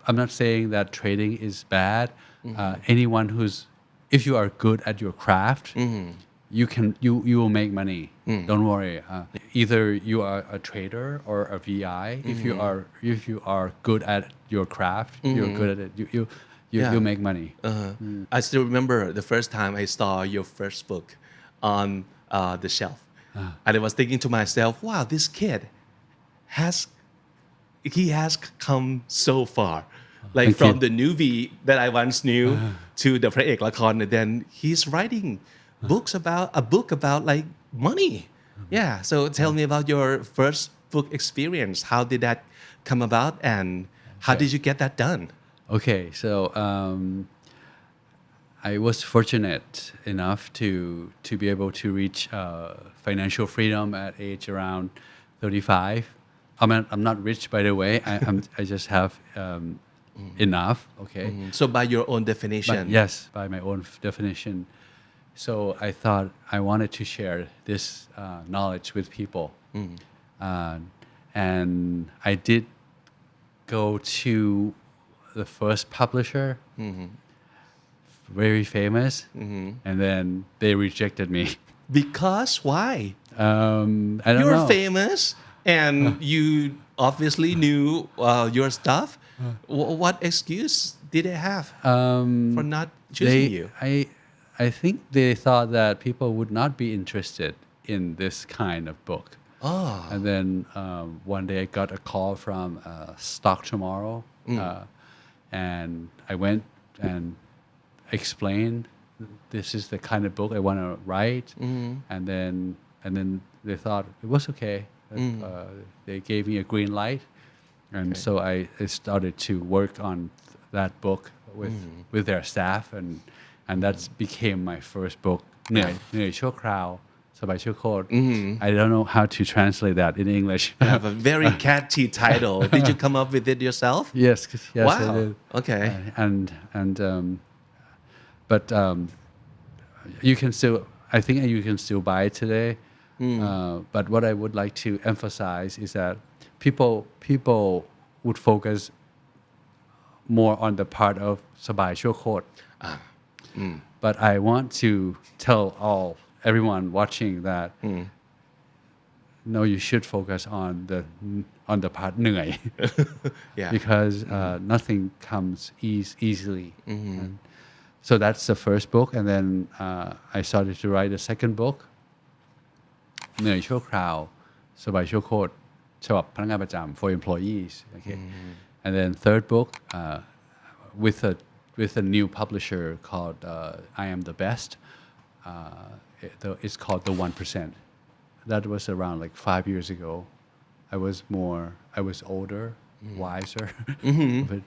Speaker 1: I'm not saying that trading is bad. Anyone if you are good at your craft, you will make money. Don't worry. Either you are a trader or a VI. If you are good at your craft, you're good at it. You make money.
Speaker 2: I still remember the first time I saw your first book on the shelf, and I was thinking to myself, "Wow, this kid has come so far, like
Speaker 1: Thank
Speaker 2: from
Speaker 1: you.
Speaker 2: the newbie that I once knew to the พระเอกละคร and then he's writing a book about like money." Yeah. So tell me about your first book experience. How did that come about, and how did you get that done?
Speaker 1: Okay, so I was fortunate enough to be able to reach financial freedom at age around 35. I'm not rich, by the way. I just have enough. Okay.
Speaker 2: So by your own definition.
Speaker 1: But yes, by my own definition. So I thought I wanted to share this knowledge with people, and I did go to the first publisher, very famous, and then they rejected me.
Speaker 2: Because why?
Speaker 1: I don't
Speaker 2: You're
Speaker 1: know.
Speaker 2: famous and you obviously knew your stuff. What excuse did they have for not choosing you?
Speaker 1: I think they thought that people would not be interested in this kind of book. And then one day I got a call from Stock Tomorrow, and I went and explained this is the kind of book I want to write, and then they thought it was okay. They gave me a green light, and so I started to work on that book with their staff, and that became my first book. เหนื่อยชั่วคราวสบายชั่วโคตร I don't know how to translate that in English.
Speaker 2: You have a very catchy title. Did you come up with it yourself?
Speaker 1: Yes, I
Speaker 2: Wow.
Speaker 1: did.
Speaker 2: Okay.
Speaker 1: But you can still. I think you can still buy it today. But what I would like to emphasize is that people would focus more on the part of สบายชั่วโคตร But I want to tell everyone watching that no, you should focus on the part เหนื่อย
Speaker 2: Yeah.
Speaker 1: because nothing comes easily. And so that's the first book, and then I started to write a second book. เหนื่อยชั่วคราวสบายชั่วโคตรฉบับพนักงานประจำ for employees. Okay, and then third book with a new publisher called I Am the Best. It's called the 1%. That was around like 5 years ago. I was older, wiser, but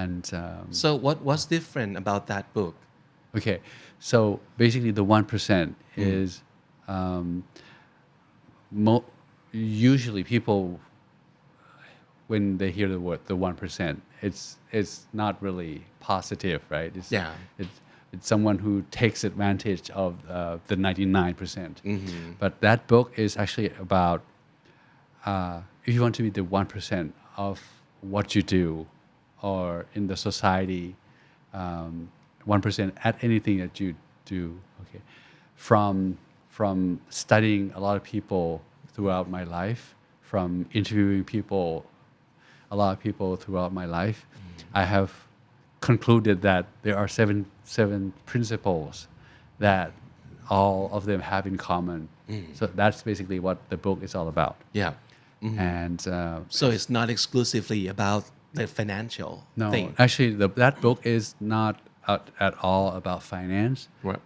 Speaker 1: and
Speaker 2: So what's different about that book?
Speaker 1: okay, so basically the 1% is usually people when they hear the word the 1%, it's not really positive, right? It's someone who takes advantage of the 99%. But that book is actually about if you want to be the 1% of what you do or in the society, 1% at anything that you do. Okay, from studying a lot of people throughout my life, from interviewing a lot of people throughout my life, I have concluded that there are seven principles that all of them have in common. So that's basically what the book is all about.
Speaker 2: Yeah.
Speaker 1: And
Speaker 2: So it's not exclusively about the financial thing.
Speaker 1: Actually, that book is not at all about finance.
Speaker 2: Right.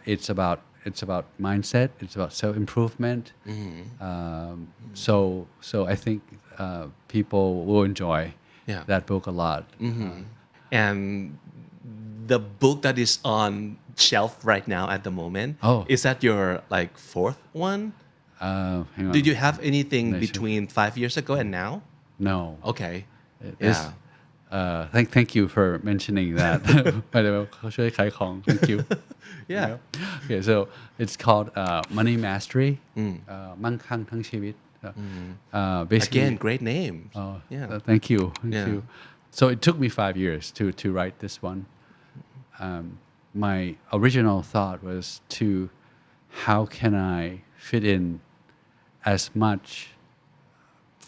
Speaker 1: It's about mindset. It's about self-improvement. So I think people will enjoy that book a lot.
Speaker 2: And the book that is on shelf right now at the moment, is that your like fourth one?
Speaker 1: Hang on.
Speaker 2: Did you have anything between 5 years ago and now?
Speaker 1: No.
Speaker 2: Okay.
Speaker 1: Thank you for mentioning that. By the way, เขาช่วยขายของ Thank you. Okay, so it's called Money Mastery. มั่งคั่งทั้งชีวิต. Basically,
Speaker 2: Again, great name.
Speaker 1: Thank you. So it took me 5 years to write this one. My original thought was how can I fit in as much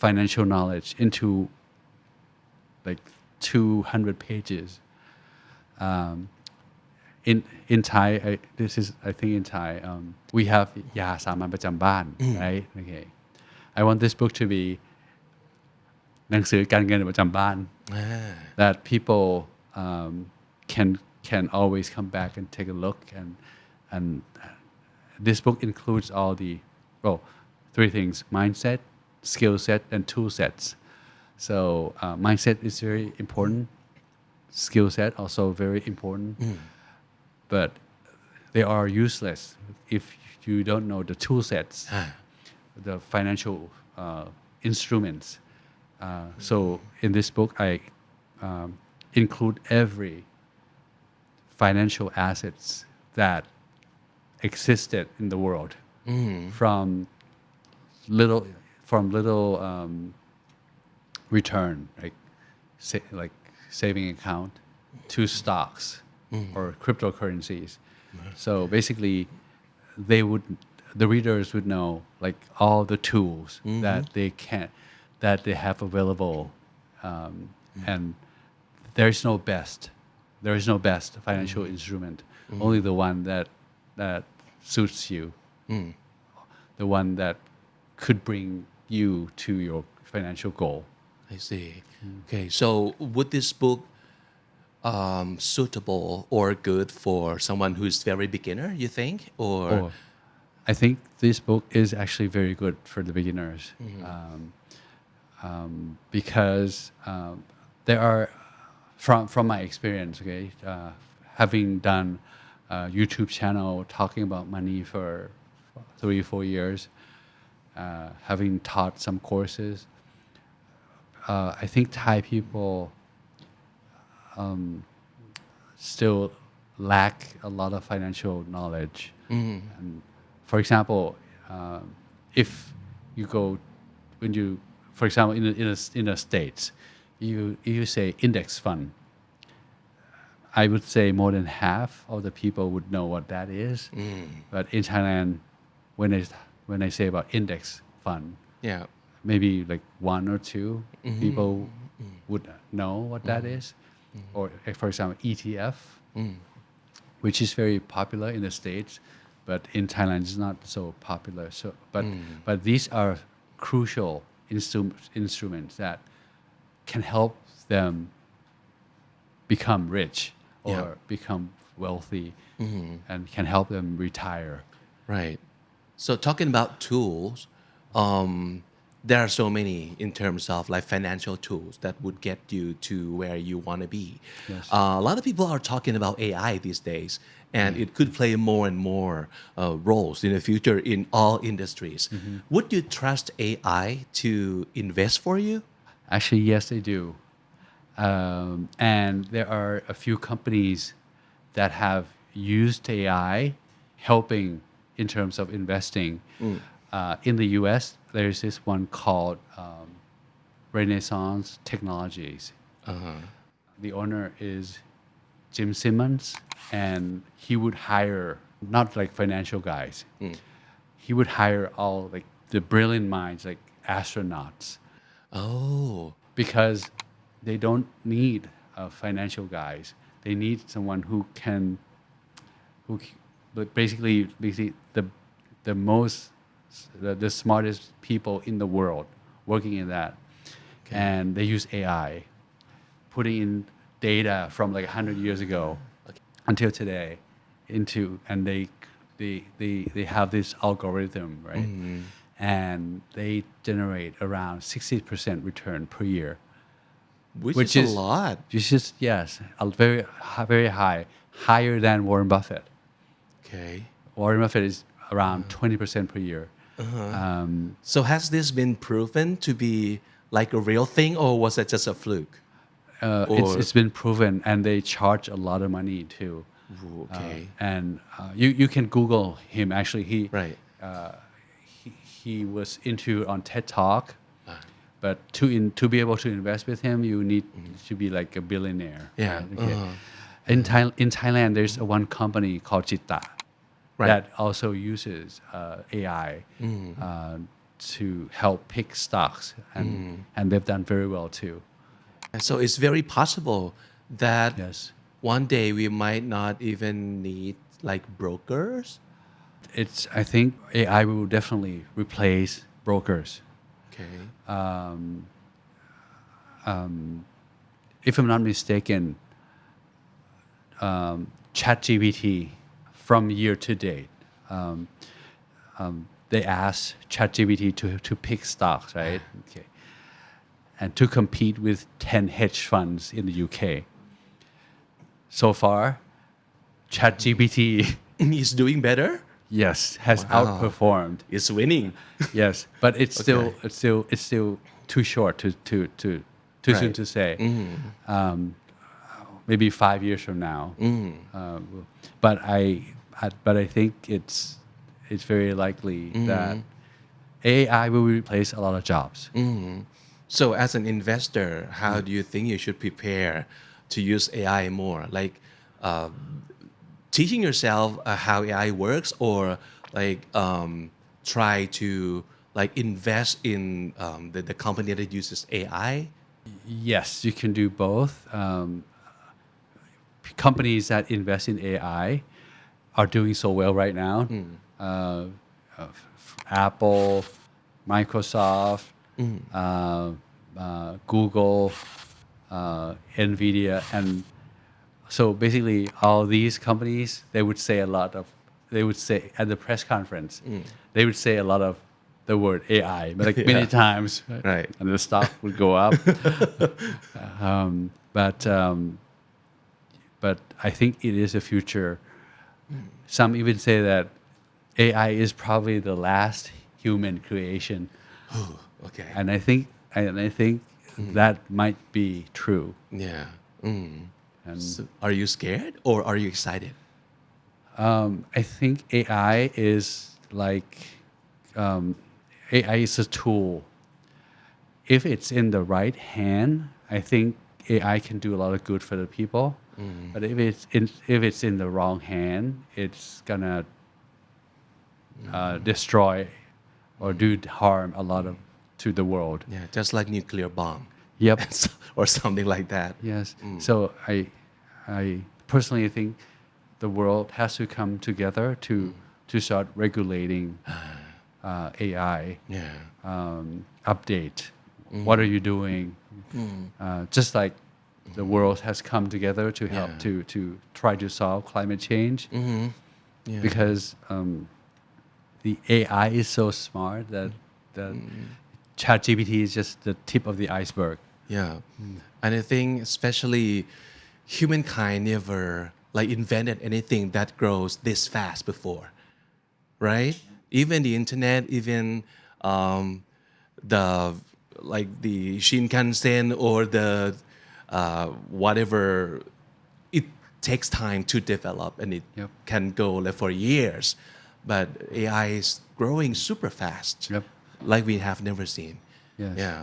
Speaker 1: financial knowledge into like 200 pages. In Thai, I think in Thai, we have ยาสามัญประจำบ้าน right? Okay. I want this book to be หนังสือการเงินประจำบ้าน that people can always come back and take a look and this book includes all the three things: mindset, skill set, and tool sets. So mindset is very important. Skill set also very important. But they are useless if you don't know the tool sets, the financial instruments. So in this book, I include every financial assets that existed in the world, from little return, like saving account, to stocks or cryptocurrencies. So basically, the readers would know like all the tools that they have available, and there is no best financial instrument. Only the one that suits you, the one that could bring you to your financial goal.
Speaker 2: I see. Okay, so would this book suitable or good for someone who's very beginner, you think? Or
Speaker 1: I think this book is actually very good for the beginners, because there are, from my experience, okay, having done a YouTube channel talking about money for 3-4 years, having taught some courses, I think Thai people still lack a lot of financial knowledge. And for example, if you go, for example, in the States, you say index fund, I would say more than half of the people would know what that is. But in Thailand, when I say about index fund, maybe like 1 or 2 people would know what that is. Or for example, ETF, which is very popular in the States, but in Thailand it's not so popular. So, but these are crucial instruments that can help them become rich or become wealthy, and can help them retire.
Speaker 2: Right. So talking about tools, there are so many in terms of like financial tools that would get you to where you want to be.
Speaker 1: Yes.
Speaker 2: A lot of people are talking about AI these days, and it could play more and more roles in the future in all industries. Would you trust AI to invest for you?
Speaker 1: Actually, yes, I do. And there are a few companies that have used AI helping in terms of investing. In the US, there's this one called Renaissance Technologies. The owner is Jim Simmons, and he would hire not like financial guys. He would hire all like the brilliant minds, like astronauts.
Speaker 2: Oh,
Speaker 1: Because they don't need financial guys. They need someone who but basically the smartest people in the world working in that. And they use AI, putting in data from like 100 years ago until today and they have this algorithm, right? And they generate around 60% return per year.
Speaker 2: which is a lot.
Speaker 1: Which is, yes, very high, higher than Warren Buffett.
Speaker 2: Okay.
Speaker 1: Warren Buffett is around 20% per year.
Speaker 2: So has this been proven to be like a real thing, or was it just a fluke?
Speaker 1: It's been proven, and they charge a lot of money too.
Speaker 2: Okay.
Speaker 1: And you can Google him. Actually,
Speaker 2: Right.
Speaker 1: He was on TED Talk. But to be able to invest with him, you need to be like a billionaire.
Speaker 2: Yeah.
Speaker 1: Right? Okay. In Thailand, there's one company called Jitta that also uses AI to help pick stocks, and they've done very well too.
Speaker 2: So it's very possible that
Speaker 1: Yes.
Speaker 2: one day we might not even need like brokers.
Speaker 1: I think AI will definitely replace brokers.
Speaker 2: Okay.
Speaker 1: If I'm not mistaken, ChatGPT from year to date, they asked ChatGPT to pick stocks, right? Okay. And to compete with 10 hedge funds in the UK. So far, ChatGPT
Speaker 2: Is doing better?
Speaker 1: yes has outperformed.
Speaker 2: It's winning.
Speaker 1: Yes, but it's still too short to soon to say. Maybe 5 years from now. But I think it's very likely that AI will replace a lot of jobs.
Speaker 2: So as an investor, how do you think you should prepare to use AI more? Like teaching yourself how AI works, or like try to like invest in the company that uses AI?
Speaker 1: Yes, you can do both. Companies that invest in AI are doing so well right now. Apple, Microsoft, Google, Nvidia, and so basically all these companies, they would say at the press conference, they would say a lot of the word AI, but like many times,
Speaker 2: Right.
Speaker 1: And the stock would go up. But I think it is the future. Some even say that AI is probably the last human creation,
Speaker 2: Okay.
Speaker 1: and I think that might be true.
Speaker 2: Yeah.
Speaker 1: And
Speaker 2: So are you scared or are you excited?
Speaker 1: I think AI is like AI is a tool. If it's in the right hand, I think AI can do a lot of good for the people. But if it's in the wrong hand, it's gonna destroy or do harm a lot to the world.
Speaker 2: Yeah, just like nuclear bomb.
Speaker 1: Yep.
Speaker 2: Or something like that.
Speaker 1: Yes. So I personally think the world has to come together to start regulating AI.
Speaker 2: Yeah.
Speaker 1: Update. What are you doing? Just like the world has come together to help to try to solve climate change.
Speaker 2: Yeah.
Speaker 1: Because the AI is so smart that ChatGPT is just the tip of the iceberg.
Speaker 2: Yeah, and I think especially humankind never like invented anything that grows this fast before, right? Even the internet, even the like the Shinkansen or the whatever, it takes time to develop and it
Speaker 1: Yep.
Speaker 2: can go like for years, but AI is growing super fast,
Speaker 1: Yep.
Speaker 2: like we have never seen.
Speaker 1: Yes.
Speaker 2: Yeah.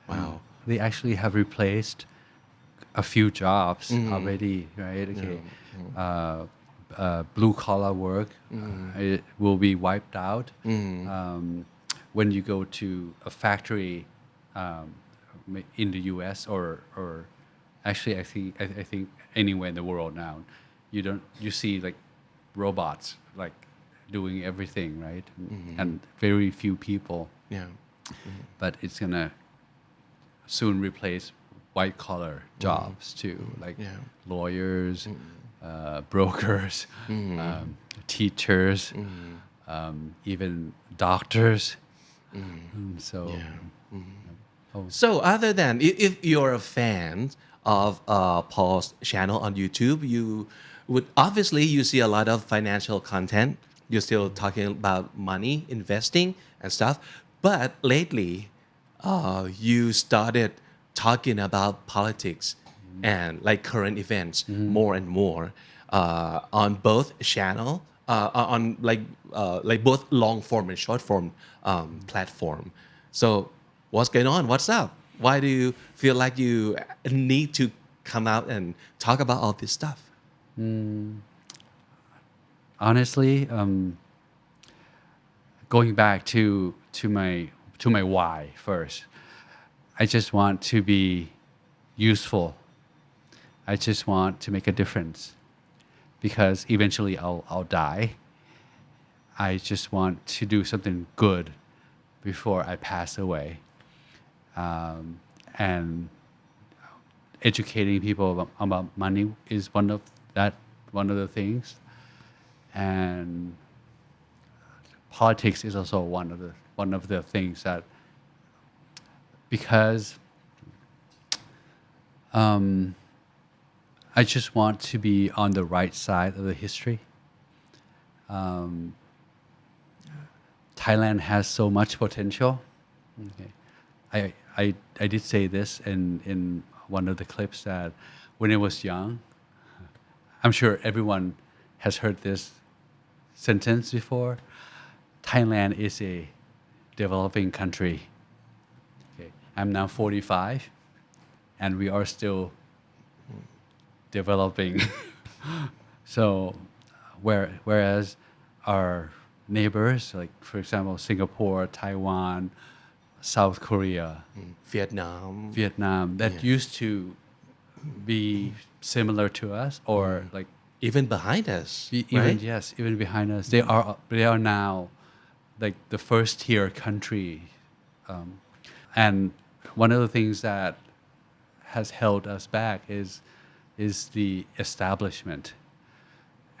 Speaker 2: Wow.
Speaker 1: They actually have replaced a few jobs already, right? Okay. Blue collar work it will be wiped out. When you go to a factory in the U.S. or actually I think anywhere in the world now, you see like robots like doing everything, right? And very few people.
Speaker 2: Yeah.
Speaker 1: But it's gonna soon replace white collar jobs too, like
Speaker 2: Yeah.
Speaker 1: lawyers, brokers, teachers, even doctors. So,
Speaker 2: So other than if you're a fan of Paul's channel on YouTube, you would obviously you see a lot of financial content. You're still talking about money, investing and stuff. But lately, you started talking about politics and like current events more and more on both channel, on like both long form and short form platform. So what's going on? What's up? Why do you feel like you need to come out and talk about all this stuff?
Speaker 1: honestly, going back to my why first, I just want to be useful. I just want to make a difference because eventually I'll die. I just want to do something good before I pass away. And educating people about money is one of the things, and politics is also one of the things that because I just want to be on the right side of the history. Thailand has so much potential. Okay. I did say this in one of the clips that when I was young, I'm sure everyone has heard this sentence before. Thailand is a developing country. Okay. I'm now 45 and we are still developing. So whereas our neighbors, like for example, Singapore, Taiwan, South Korea, Vietnam, that used to be similar to us, or like
Speaker 2: Even behind us,
Speaker 1: even
Speaker 2: right?
Speaker 1: yes, even behind us, they are now like the first tier country, and one of the things that has held us back is the establishment,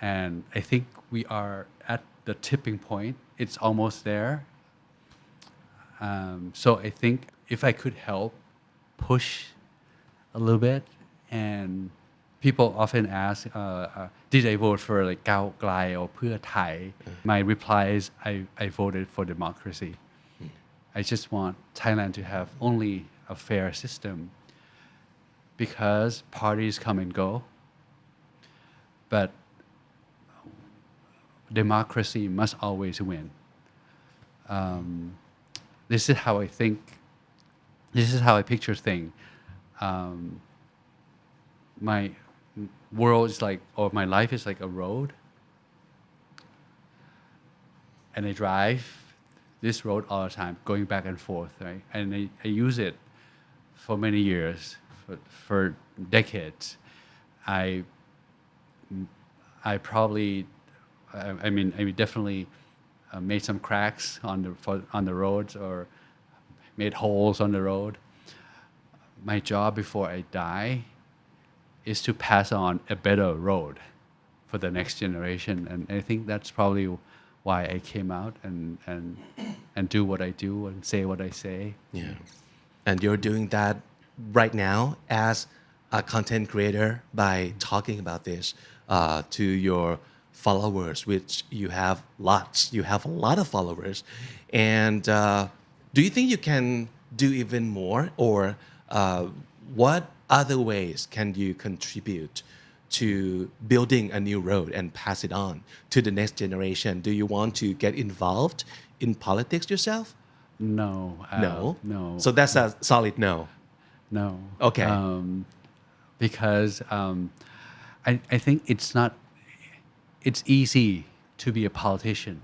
Speaker 1: and I think we are at the tipping point. It's almost there. So I think if I could help push a little bit, and people often ask, did I vote for like ก้าวไกล or เพื่อไทย? My reply is I voted for democracy. I just want Thailand to have only a fair system because parties come and go, but democracy must always win. This is how I think. This is how I picture things. My world is like, or my life is like a road, and I drive this road all the time, going back and forth, right? And I use it for many years, for decades. I probably, I mean definitely made some cracks on the roads or made holes on the road. My job before I die is to pass on a better road for the next generation, and I think that's probably why I came out and do what I do and say what I say.
Speaker 2: Yeah. And you're doing that right now as a content creator by talking about this to your followers, which you have lots. You have a lot of followers. And do you think you can do even more? Or what other ways can you contribute to building a new road and pass it on to the next generation? Do you want to get involved in politics yourself?
Speaker 1: No. No.
Speaker 2: So that's a solid no.
Speaker 1: No.
Speaker 2: Okay.
Speaker 1: Because I think it's easy to be a politician,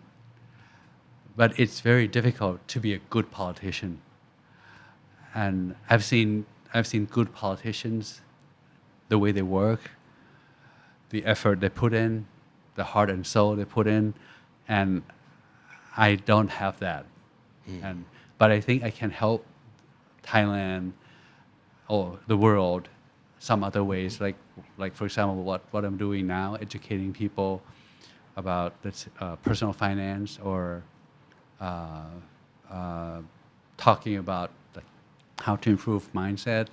Speaker 1: but it's very difficult to be a good politician. And I've seen good politicians, the way they work, the effort they put in, the heart and soul they put in, and I don't have that. But I think I can help Thailand or the world some other ways, like for example, what I'm doing now, educating people about personal finance or talking about how to improve mindset.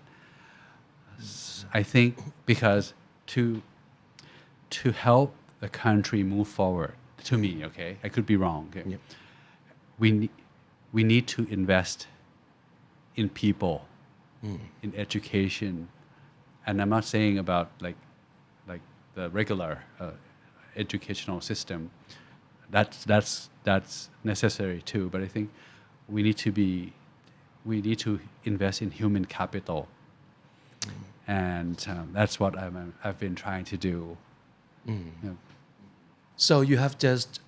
Speaker 1: I think because to help the country move forward, to me, okay, I could be wrong. Okay?
Speaker 2: Yep.
Speaker 1: We need to invest in people, in education, and I'm not saying about like the regular educational system. That's necessary too. But I think we need to invest in human capital, and that's what I've been trying to do. Yeah.
Speaker 2: So you have just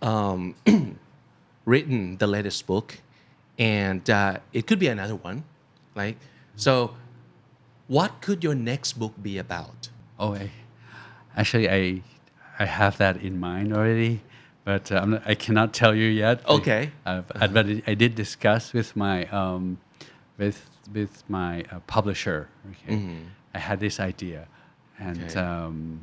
Speaker 2: written the latest book, and it could be another one, right? So what could your next book be about?
Speaker 1: Oh, actually, I have that in mind already, but I cannot tell you yet.
Speaker 2: Okay.
Speaker 1: But I did discuss with my with my publisher. Okay, I had this idea, and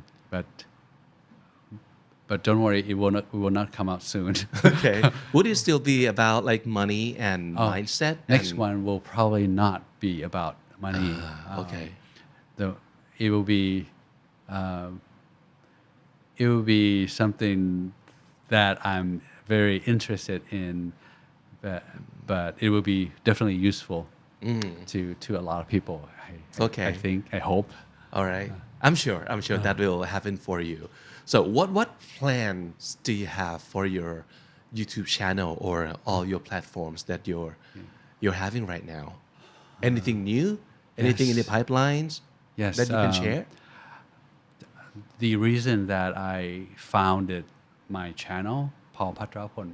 Speaker 1: but don't worry, it will not come out soon.
Speaker 2: Okay. Would it still be about like money and mindset?
Speaker 1: Next one will probably not be about money.
Speaker 2: Okay.
Speaker 1: It will be something that I'm very interested in, but it will be definitely useful to a lot of people.
Speaker 2: Okay.
Speaker 1: I hope.
Speaker 2: All right. I'm sure that will happen for you. So what plans do you have for your YouTube channel or all your platforms that you're having right now? Anything new? Anything in the pipelines that you can share?
Speaker 1: The reason that I founded my channel, Paul Pattarapon,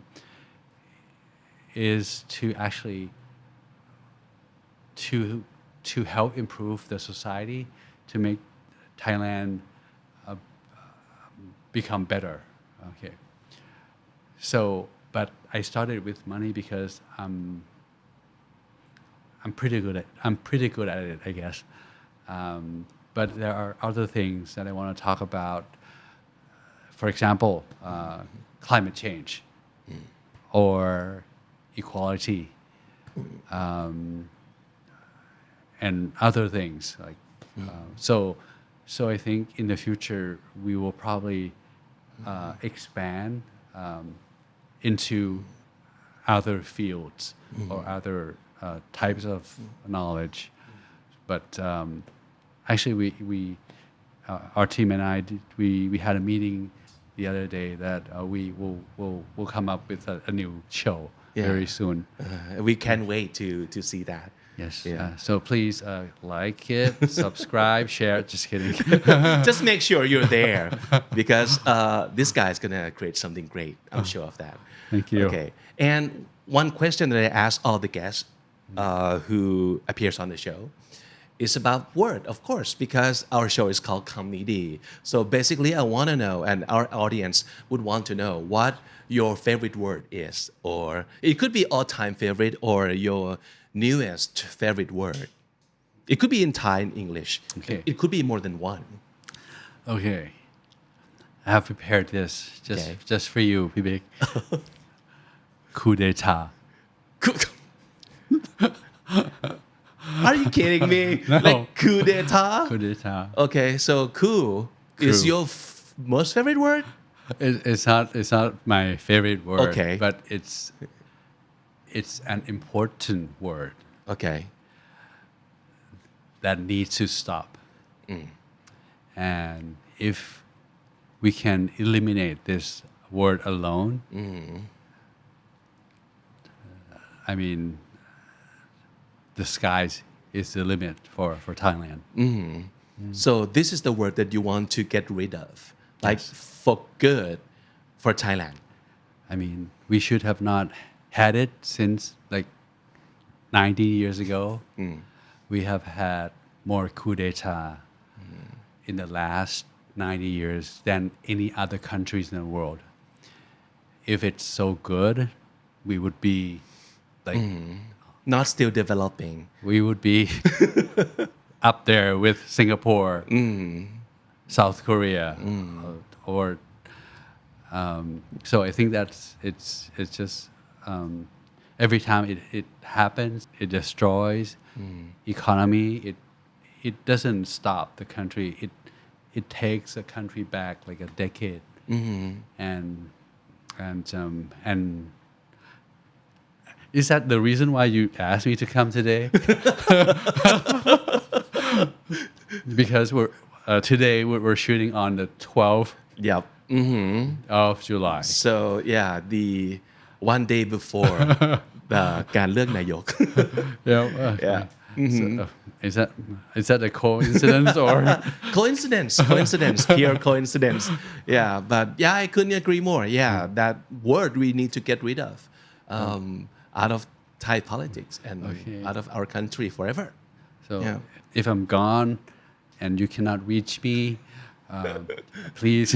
Speaker 1: is to actually to help improve the society, to make Thailand become better. Okay. So, but I started with money because I'm pretty good at it, I guess. But there are other things that I want to talk about. For example, climate change or equality, and other things like so I think in the future we will probably expand into other fields or other types of knowledge. But actually, our team and I we had a meeting the other day that we will come up with a new show very soon.
Speaker 2: We can't wait to see that.
Speaker 1: Yes. So please like it, subscribe, share. Just kidding.
Speaker 2: Just make sure you're there because this guy is gonna create something great. I'm sure of that.
Speaker 1: Thank you.
Speaker 2: Okay. And one question that I ask all the guests who appears on the show is about word, of course, because our show is called Comedy. So basically, I want to know, and our audience would want to know what your favorite word is, or it could be all-time favorite or your newest favorite word. It could be in Thai and English.
Speaker 1: Okay.
Speaker 2: It could be more than one.
Speaker 1: Okay. I have prepared this just for you, Vivek. coup d'etat.
Speaker 2: Are you kidding me?
Speaker 1: No.
Speaker 2: Like coup d'etat?
Speaker 1: Coup d'etat.
Speaker 2: Okay, so coup is your most favorite word?
Speaker 1: It's not my favorite word.
Speaker 2: Okay.
Speaker 1: But it's an important word
Speaker 2: Okay.
Speaker 1: that needs to stop. And if we can eliminate this word alone, I mean, the skies is the limit for Thailand.
Speaker 2: So this is the word that you want to get rid of, like for good, for Thailand.
Speaker 1: I mean, we should have not had it since like 90 years ago. We have had more coup d'etat in the last 90 years than any other countries in the world. If it's so good, we would be like
Speaker 2: Not still developing.
Speaker 1: we would be up there with Singapore, South Korea, or so I think that's it's just every time it happens, it destroys economy. It doesn't stop the country. It takes a country back like a decade, and is that the reason why you asked me to come today? Because today we're shooting on the 12th
Speaker 2: Yep.
Speaker 1: of July.
Speaker 2: So yeah, the one day before the การเลือกนายก Yeah.
Speaker 1: So, is that a coincidence or
Speaker 2: coincidence, pure coincidence. Yeah, but yeah, I couldn't agree more. Yeah, that word we need to get rid of out of Thai politics and out of our country forever.
Speaker 1: So if I'm gone and you cannot reach me, please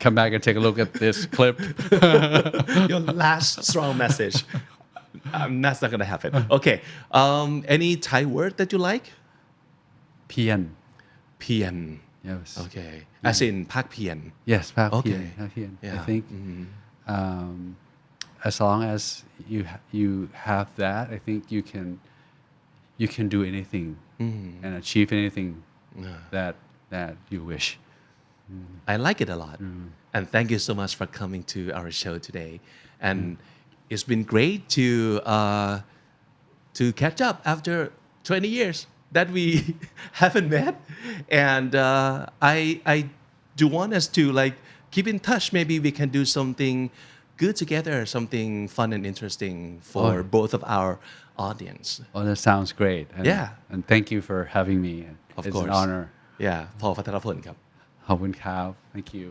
Speaker 1: come back and take a look at this clip.
Speaker 2: Your last strong message. That's not gonna happen. Okay. Any Thai word that you like?
Speaker 1: Pian.
Speaker 2: Pian.
Speaker 1: Yes.
Speaker 2: Okay. As in ภาคเพียร
Speaker 1: Yes, Pak
Speaker 2: Okay.
Speaker 1: Pian.
Speaker 2: Yeah.
Speaker 1: I think as long as you have that, I think you can do anything and achieve anything that you wish.
Speaker 2: I like it a lot. And thank you so much for coming to our show today. And it's been great to catch up after 20 years that we haven't met. And I do want us to like keep in touch. Maybe we can do something good together, something fun and interesting for both of our audience.
Speaker 1: Oh, that sounds great. And,
Speaker 2: Yeah.
Speaker 1: And thank you for having me.
Speaker 2: Of
Speaker 1: it's
Speaker 2: course.
Speaker 1: an honor.
Speaker 2: Yeah, พอล พัทรพลครับ
Speaker 1: ขอบคุณครับ Thank you.